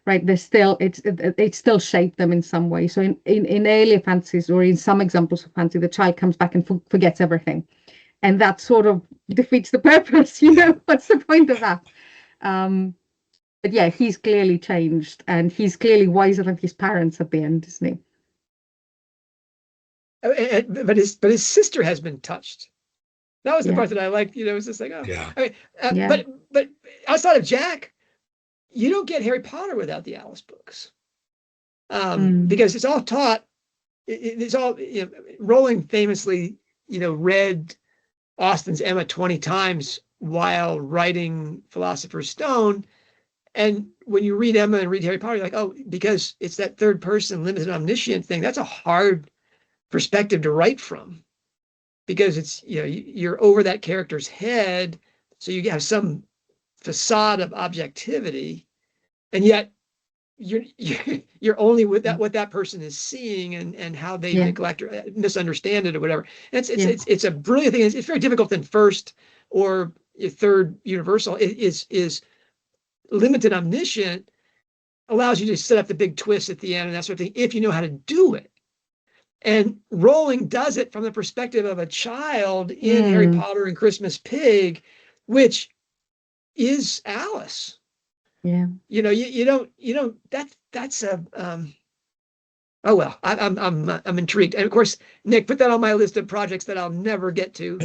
right? It still shaped them in some way. So in earlier fantasies, or in some examples of fantasy, the child comes back and forgets everything, and that sort of defeats the purpose. What's the point of that? But he's clearly changed, and he's clearly wiser than his parents at the end, isn't he? But his sister has been touched. That was the part that I liked. It's just like, oh, yeah. But outside of Jack, you don't get Harry Potter without the Alice books, because it's all taught. It's all Rowling famously, read Austen's Emma 20 times while writing Philosopher's Stone, and when you read Emma and read Harry Potter, you're like, oh, because it's that third person limited omniscient thing. That's a hard perspective to write from, because it's you're over that character's head, so you have some facade of objectivity, and yet you're only with that what that person is seeing and how they neglect or misunderstand it or whatever. And it's a brilliant thing. It's very difficult in first or third universal. It is limited omniscient allows you to set up the big twist at the end and that sort of thing if you know how to do it. And Rowling does it from the perspective of a child in Harry Potter and Christmas Pig, which is Alice. Yeah. You don't that's a oh well, I'm intrigued. And of course, Nick, put that on my list of projects that I'll never get to.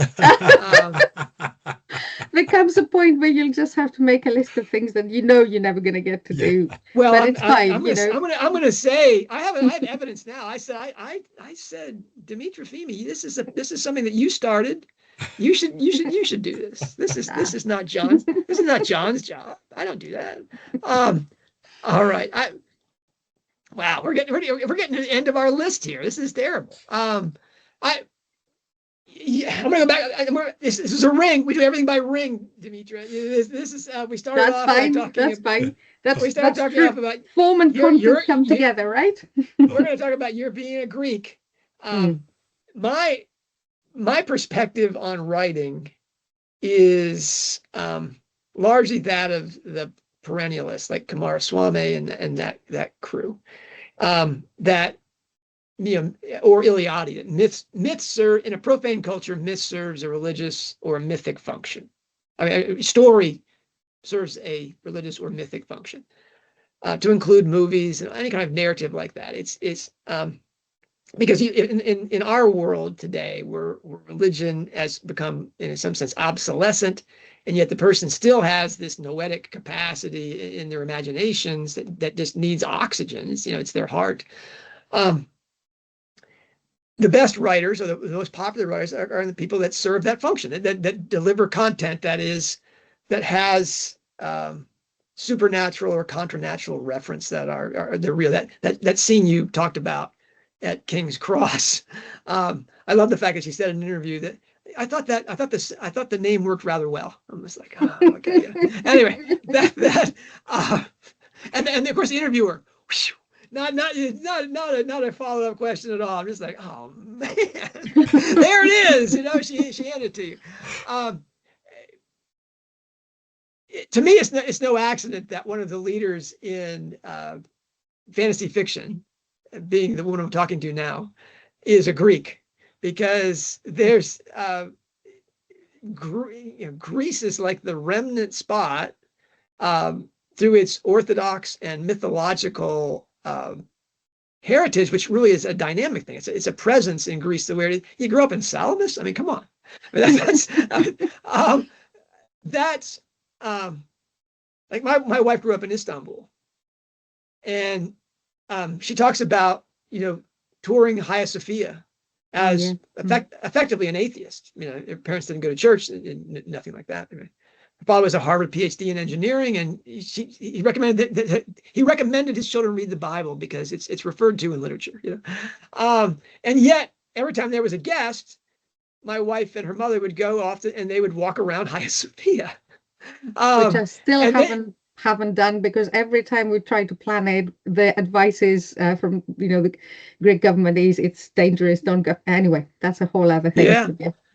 becomes a point where you'll just have to make a list of things that you know you're never going to get to do. Well, But it's fine, I'm gonna say I have evidence now. I said, Dimitra Fimi, this is something that you started. You should do this. This is not John's job. I don't do that. All right. Wow, we're getting to the end of our list here. This is terrible. I'm gonna go back. This is a ring. We do everything by ring, Dimitra. This is we started that's off fine. by talking. That's fine. We started That's talking true. off about Form and content come together, right? we're going to talk about your being a Greek. My perspective on writing is largely that of the perennialists like Kumaraswamy and that crew. That or Iliadi, that myths serve in a profane culture. Myth serves a religious or mythic function. I mean, story serves a religious or mythic function. To include movies and any kind of narrative like that. It's because in our world today, where religion has become, in some sense, obsolescent, and yet the person still has this noetic capacity in their imaginations that just needs oxygen. It's their heart. The best writers, or the most popular writers, are the people that serve that function, that deliver content that has supernatural or contranatural reference that are the real. That scene you talked about at King's Cross. I love the fact that she said in an interview that I thought the name worked rather well. I'm just like, oh, okay, yeah. Anyway, and of course the interviewer, whew, not a follow-up question at all. I'm just like, oh man, there it is. She handed it to you. To me, it's no accident that one of the leaders in fantasy fiction, being the woman I'm talking to now, is a Greek, because there's Greece is like the remnant spot through its Orthodox and mythological heritage, which really is a dynamic thing. It's a presence in Greece. The way you grew up in Salamis. I mean, come on. I mean, that's like my wife grew up in Istanbul, and she talks about touring Hagia Sophia as effectively an atheist. Her parents didn't go to church, nothing like that. Her father was a Harvard PhD in engineering, and he recommended his children read the Bible because it's referred to in literature. And yet every time there was a guest, my wife and her mother would go off and they would walk around Hagia Sophia. Which I still haven't done, because every time we try to plan it, the advice is from the Greek government is it's dangerous, don't go. Anyway, that's a whole other thing. Yeah.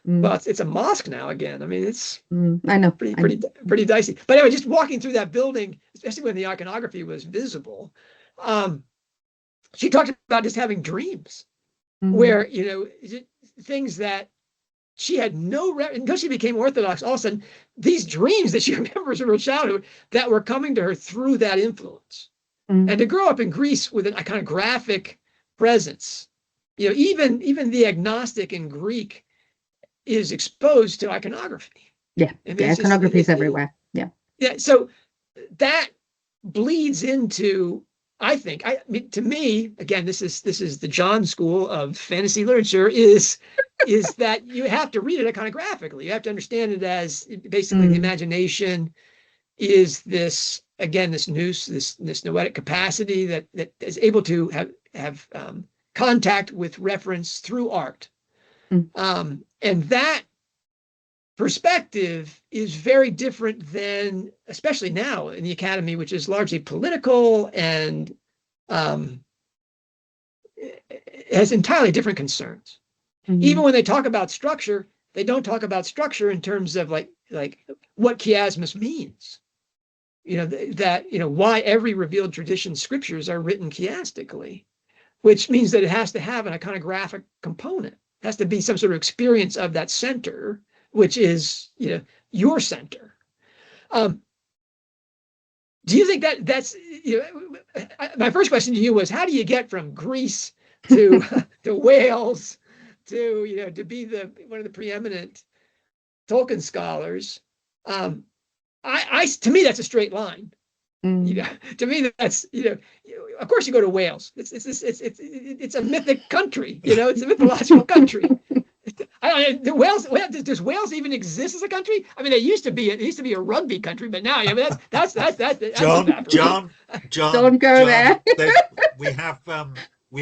Well, it's a mosque now again. I mean, it's I know pretty dicey. But anyway, just walking through that building, especially when the iconography was visible, she talked about just having dreams where things that she had until she became Orthodox. All of a sudden, these dreams that she remembers from her childhood that were coming to her through that influence. And to grow up in Greece with an iconographic presence, even the agnostic in Greek is exposed to iconography. Yeah, iconography is everywhere. Yeah. So that bleeds into, I think, to me, again, this is the John school of fantasy literature, is that you have to read it iconographically. You have to understand it as basically the imagination is this nous, this noetic capacity that is able to have contact with reference through art. And that perspective is very different than, especially now in the academy, which is largely political and has entirely different concerns. Even when they talk about structure, they don't talk about structure in terms of like what chiasmus means. Why every revealed tradition scriptures are written chiastically, which means that it has to have an iconographic component. It has to be some sort of experience of that center, which is your center. Do you think that's my first question to you was, how do you get from Greece to Wales to be one of the preeminent Tolkien scholars To me, that's a straight line. Mm. To me, that's, of course you go to Wales. It's a mythic country. It's a mythological country. Does Wales even exist as a country? I mean, it used to be a rugby country, but now, that's John, Don't go there. we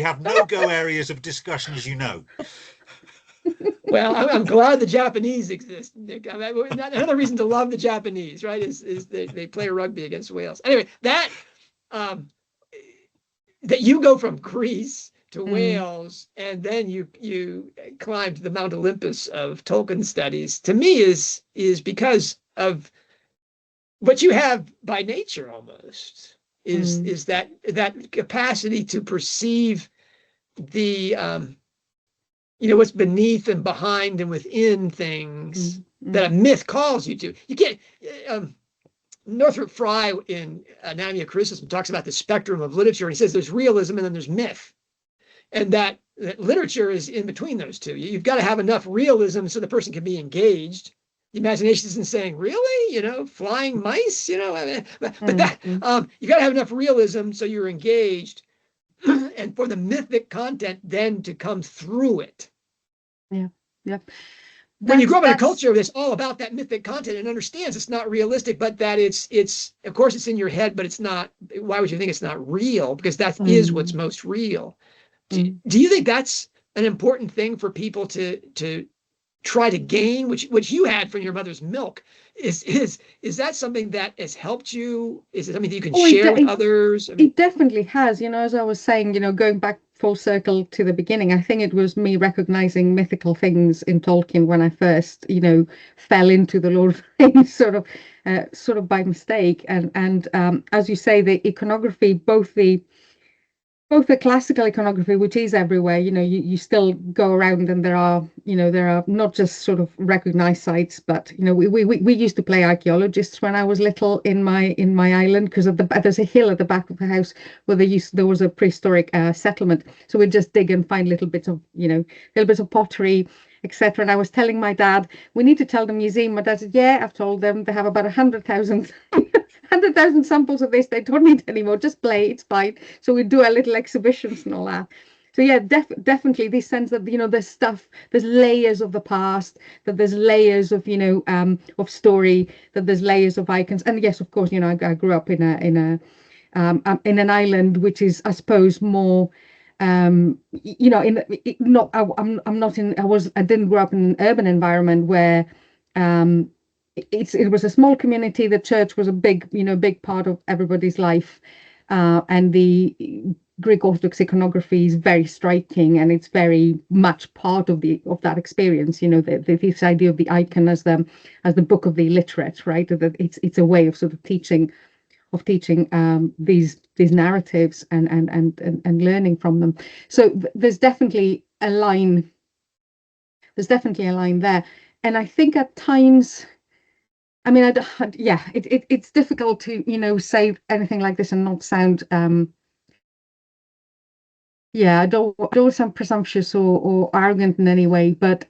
have no-go areas of discussion, as you know. Well, I'm glad the Japanese exist, Nick. Another reason to love the Japanese, right, is they play rugby against Wales. Anyway, that you go from Greece to Wales, and then you climb to the Mount Olympus of Tolkien studies, to me is because of what you have by nature almost, is that capacity to perceive the what's beneath and behind and within things that a myth calls you to. You can't. Northrop Frye in Anatomy of Criticism talks about the spectrum of literature, and he says there's realism and then there's myth, and that literature is in between those two. You've got to have enough realism so the person can be engaged. The imagination isn't saying, really, flying mice, but that you got to have enough realism so you're engaged. And for the mythic content then to come through it. Yeah. When you grow up in a culture that's all about that mythic content and understands it's not realistic, but that it's of course it's in your head, but it's not. Why would you think it's not real? Because that is what's most real. Do you think that's an important thing for people to try to gain, which you had from your mother's milk? Is that something that has helped you? Is it something that you can share with others? It definitely has. As I was saying, going back full circle to the beginning, I think it was me recognizing mythical things in Tolkien when I first, fell into the Lord of the Rings sort of by mistake. And as you say, the iconography, both the classical iconography, which is everywhere, you still go around and there are not just sort of recognized sites, but we used to play archaeologists when I was little in my island, because there's a hill at the back of the house where there was a prehistoric settlement, so we'd just dig and find little bits of pottery, etc. And I was telling my dad, we need to tell the museum. My dad said, yeah, I've told them. They have about 100,000 samples of this. They don't need any more. Just play, it's fine. So we do our little exhibitions and all that. So yeah, definitely this sense that there's layers of the past, that there's layers of of story, that there's layers of icons. And yes, of course, I grew up in an island which is, I suppose, more I didn't grow up in an urban environment where it was a small community. The church was a big part of everybody's life, and the Greek Orthodox iconography is very striking, and it's very much part of that experience. This idea of the icon as the book of the illiterate, right? That it's a way of sort of teaching these narratives and learning from them. So there's definitely a line. There, and I think at times, I mean, it's difficult to say anything like this and not sound. I don't sound presumptuous or arrogant in any way, but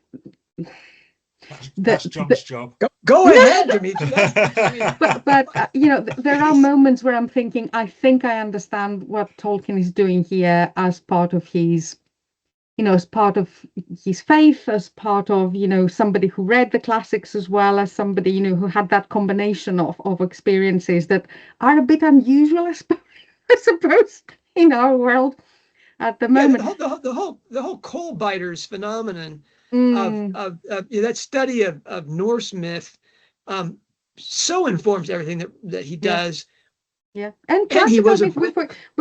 that's John's job. Go ahead, Dimitra. but there are moments where I'm thinking, I think I understand what Tolkien is doing here as part of his, as part of his faith, as part of somebody who read the classics, as well as somebody who had that combination of experiences that are a bit unusual, I suppose, in our world at the moment. The whole coal biters phenomenon. Of that study of Norse myth so informs everything that he does. Yeah. And he was we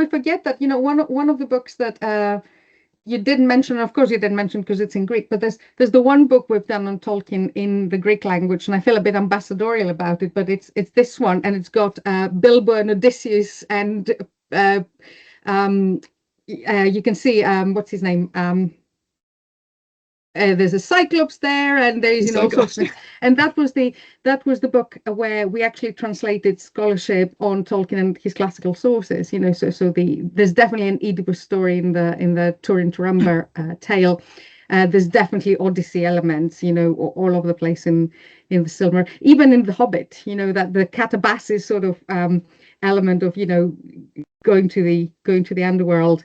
forget that one of the books that you didn't mention, of course you didn't mention because it's in Greek, but there's the one book we've done on Tolkien in the Greek language, and I feel a bit ambassadorial about it, but it's this one, and it's got Bilbo and Odysseus, and you can see what's his name, there's a cyclops there, and there's all sorts of things. And that was the book where we actually translated scholarship on Tolkien and his classical sources. So there's definitely an Oedipus story in the Turin Turambar tale, There's definitely Odyssey elements, all over the place in the Silver, even in the Hobbit. That the Catabasis sort of element of going to the underworld,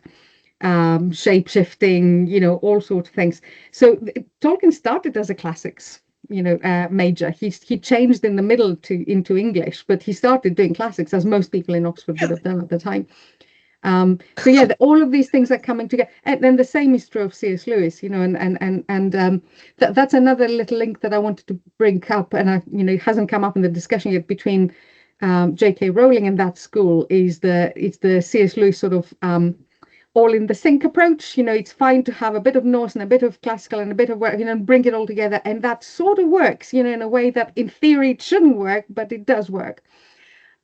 shape shifting, all sorts of things. So Tolkien started as a classics major. He changed in the middle into English, but he started doing classics, as most people in Oxford would have done at the time. So yeah, all of these things are coming together, and then the same is true of C.S. Lewis, and that's another little link that I wanted to bring up, and it hasn't come up in the discussion yet between J.K. Rowling and that school. It's the C.S. Lewis sort of all in the sync approach. It's fine to have a bit of Norse and a bit of classical and a bit of work, bring it all together, and that sort of works, in a way that in theory it shouldn't work, but it does work.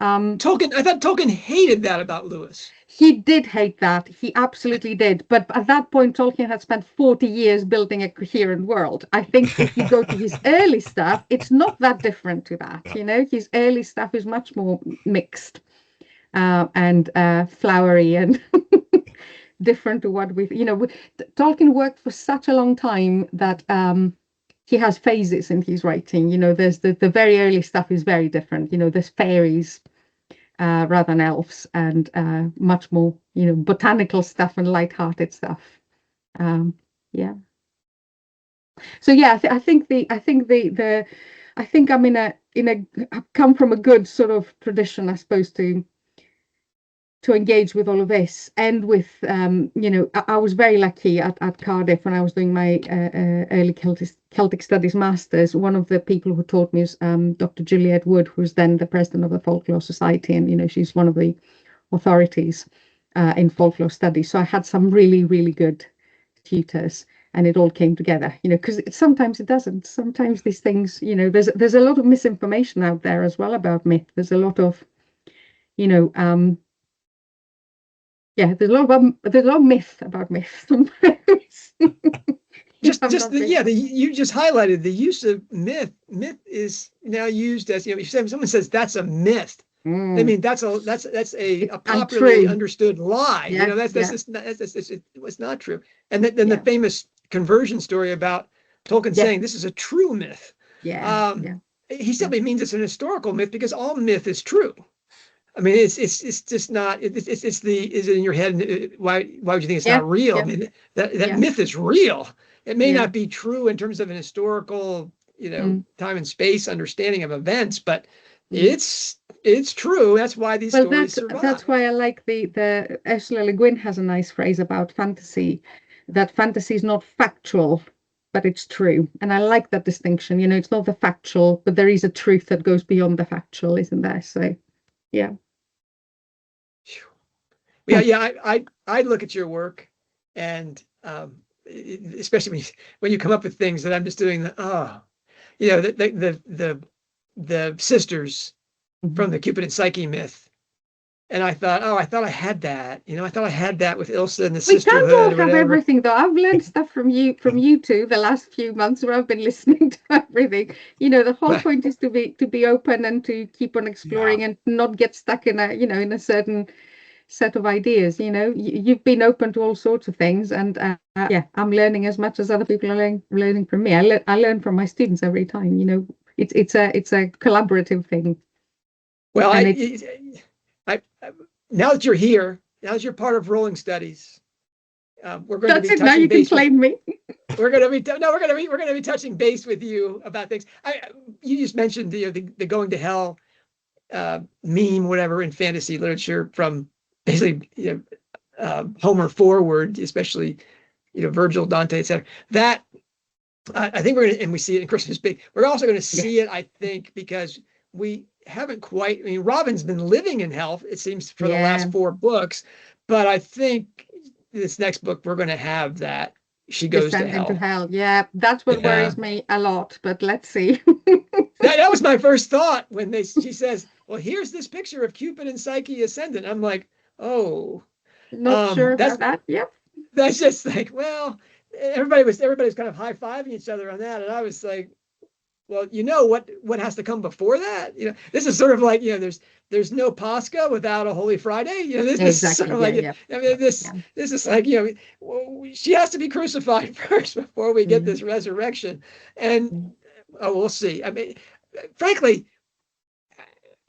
I thought Tolkien hated that about Lewis. He did hate that. He absolutely did. But at that point, Tolkien had spent 40 years building a coherent world. I think if you go to his early stuff, it's not that different to that. His early stuff is much more mixed and flowery and different to what Tolkien worked for such a long time that he has phases in his writing. There's the very early stuff is very different. There's fairies rather than elves, and much more, botanical stuff and light-hearted stuff. Yeah. So yeah, I think I'm I've come from a good sort of tradition, I suppose, to engage with all of this, and with I was very lucky at Cardiff when I was doing my early Celtic Studies Masters. One of the people who taught me was Dr. Juliet Wood, who was then the president of the Folklore Society, and she's one of the authorities in folklore studies. So I had some really, really good tutors, and it all came together, because sometimes it doesn't. Sometimes these things, there's a lot of misinformation out there as well about myth. There's a lot of yeah, there's a lot of myth about myth sometimes. You just highlighted the use of myth. Myth is now used as, if someone says that's a myth, I mean that's a popularly understood lie. Yeah, it's not true. And then the famous conversion story about Tolkien saying this is a true myth. He simply means it's an historical myth, because all myth is true. I mean, it's just not. Is it in your head? Why would you think it's not real? I mean, that myth is real. It may not be true in terms of an historical, time and space understanding of events, but it's true. That's why these stories survive. That's why I like the Ursula Le Guin has a nice phrase about fantasy, that fantasy is not factual, but it's true. And I like that distinction. It's not the factual, but there is a truth that goes beyond the factual, isn't there? So. Yeah. I look at your work, and especially when you come up with things that I'm just doing the sisters from the Cupid and Psyche myth. And I thought I had that. I thought I had that with Ilsa and the sisterhood. We can't all have everything, though. I've learned stuff from you two the last few months, where I've been listening to everything. The whole point is to be open and to keep on exploring and not get stuck in a certain set of ideas. You've been open to all sorts of things, and I'm learning as much as other people are learning from me. I learn from my students every time. It's a collaborative thing. Well, now that you're here, now that you're part of Rowling Studies, we're going to be touching now you base. Can claim me. We're going to be touching base with you about things. You just mentioned the going to hell meme, whatever, in fantasy literature from basically Homer forward, especially Virgil, Dante, etc. That I think we're going to, and we see it in Christmas Big. We're also going to see it, I think, because we haven't quite. I mean, Robin's been living in hell, it seems, for the last 4 books, but I think this next book we're going to have that she goes to hell. Yeah, that's what worries me a lot. But let's see. that was my first thought when she says, "Well, here's this picture of Cupid and Psyche ascendant." I'm like, "Oh, not sure about that." Yep. That's just like, well, everybody's kind of high-fiving each other on that, and I was like, well, what has to come before that? This is sort of like, there's there's no Pascha without a Holy Friday. This is Exactly. sort of like, Yeah. I mean, this is like, she has to be crucified first before we get this resurrection. And we'll see. I mean, frankly,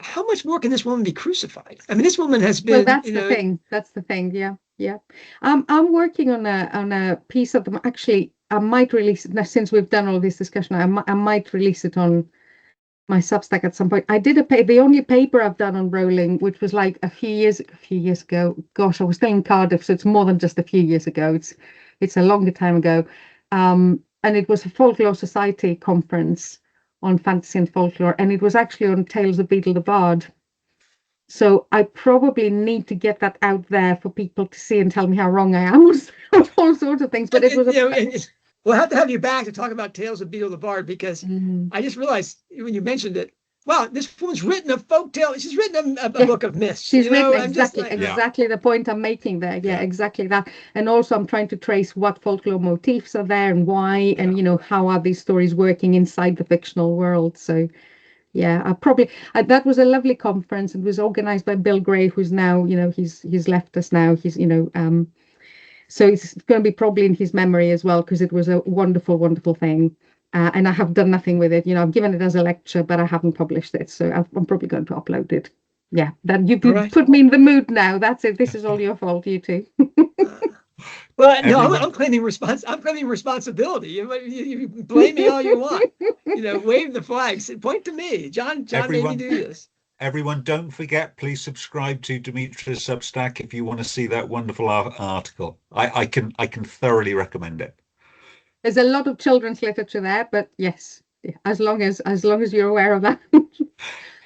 how much more can this woman be crucified? I mean, this woman has been. Well, that's the thing. That's the thing. Yeah, yeah. I'm working on a piece of them. Actually, I might release it now, since we've done all this discussion. I might release it on my Substack at some point. I did the only paper I've done on Rowling, which was like a few years ago. Gosh, I was still in Cardiff, so it's more than just a few years ago. It's a longer time ago. And it was a Folklore Society conference on fantasy and folklore, and it was actually on Tales of Beetle the Bard. So I probably need to get that out there for people to see and tell me how wrong I am with all sorts of things. But it was we'll have to have you back to talk about Tales of Beetle the Bard, because I just realized when you mentioned it, wow, this woman's written a folk tale. She's written a book of myths. She's written exactly the point I'm making there. Yeah, exactly that. And also I'm trying to trace what folklore motifs are there and why, and how are these stories working inside the fictional world. So yeah, that was a lovely conference. It was organized by Bill Gray, who's now, he's left us now. He's, so it's going to be probably in his memory as well, because it was a wonderful, wonderful thing. And I have done nothing with it. I've given it as a lecture, but I haven't published it. So I'm probably going to upload it. Yeah, then you put me in the mood now. That's it. This is all your fault, you two. Well, no, I'm claiming responsibility. You blame me all you want. Wave the flags. Point to me. John made me do this. Everyone, don't forget, please subscribe to Dimitra's Substack if you want to see that wonderful article. I can thoroughly recommend it. There's a lot of children's literature there, but yes, as long as you're aware of that.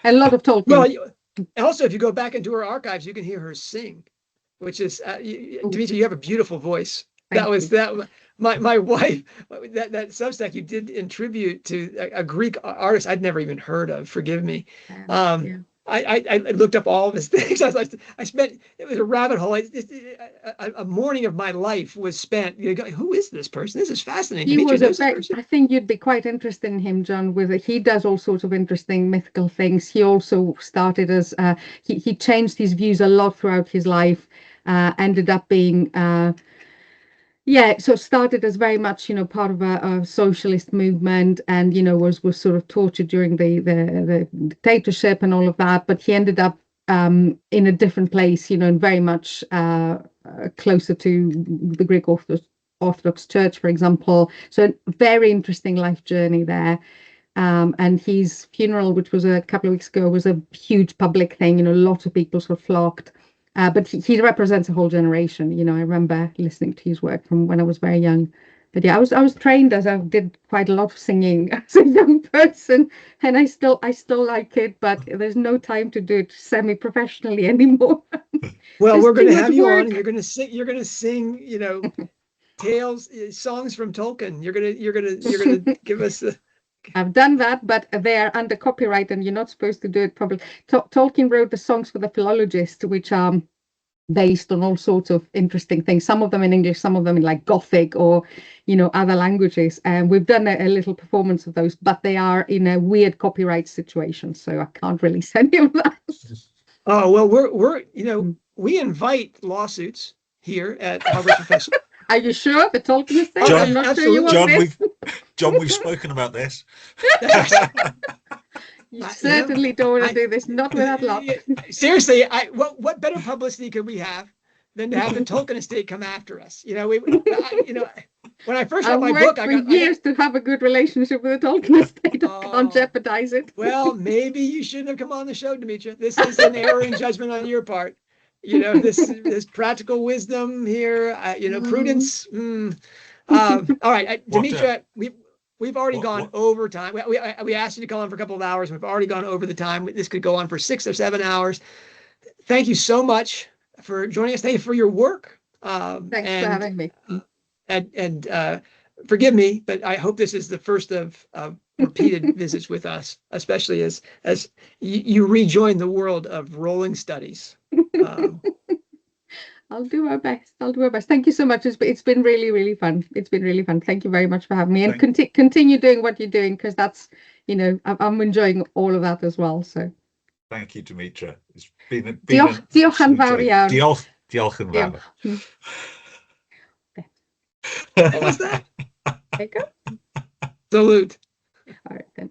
A lot of Tolkien. Well, also, if you go back into her archives, you can hear her sing, which is Dimitra, you have a beautiful voice. My wife, that Substack you did in tribute to a Greek artist I'd never even heard of. Forgive me. I looked up all of his things. I spent, it was a rabbit hole. A morning of my life was spent. Who is this person? This is fascinating. I think you'd be quite interested in him, John. He does all sorts of interesting mythical things. He also started as he changed his views a lot throughout his life. Ended up being so started as very much part of a socialist movement, and was sort of tortured during the dictatorship and all of that, but he ended up in a different place, and very much closer to the Greek Orthodox Church, for example. So a very interesting life journey there. And his funeral, which was a couple of weeks ago, was a huge public thing. A lot of people sort of flocked. But he represents a whole generation. I remember listening to his work from when I was very young. But yeah, I was trained as I did quite a lot of singing as a young person, and I still like it, but there's no time to do it semi-professionally anymore. Well, we're going to have you on. You're going to sing. Songs from Tolkien. You're going to give us the. I've done that, but they're under copyright, and you're not supposed to do it probably. Tolkien wrote the songs for the philologist, which are based on all sorts of interesting things. Some of them in English, some of them in like Gothic or other languages. And we've done a little performance of those, but they are in a weird copyright situation, so I can't release any of that. Oh well, we're we invite lawsuits here at Harvard Professor. Are you sure the Tolkien estate? I'm not sure you want this. John, we've spoken about this. You certainly don't want to do this, not with that lot. Seriously, what better publicity could we have than to have the Tolkien estate come after us? When I first got my book, I got years to have a good relationship with the Tolkien estate. I can't jeopardize it. Well, maybe you shouldn't have come on the show, Dimitra. This is an error in judgment on your part. This practical wisdom here, prudence. All right, Dimitra, we've already gone over time. We asked you to come on for a couple of hours. We've already gone over the time. This could go on for 6 or 7 hours. Thank you so much for joining us. Thank you for your work. Thanks for having me. And forgive me, but I hope this is the first of repeated visits with us, especially as you rejoin the world of Rowling studies. I'll do my best. Thank you so much. It's been really, really fun. Thank you very much for having me, and continue doing what you're doing, because that's, I'm enjoying all of that as well. So Thank you, Dimitra. It's been Diolch yn fawr absolute iawn. Diolch yn fawr. Diolch. What was that? There you go. Salute. All right then.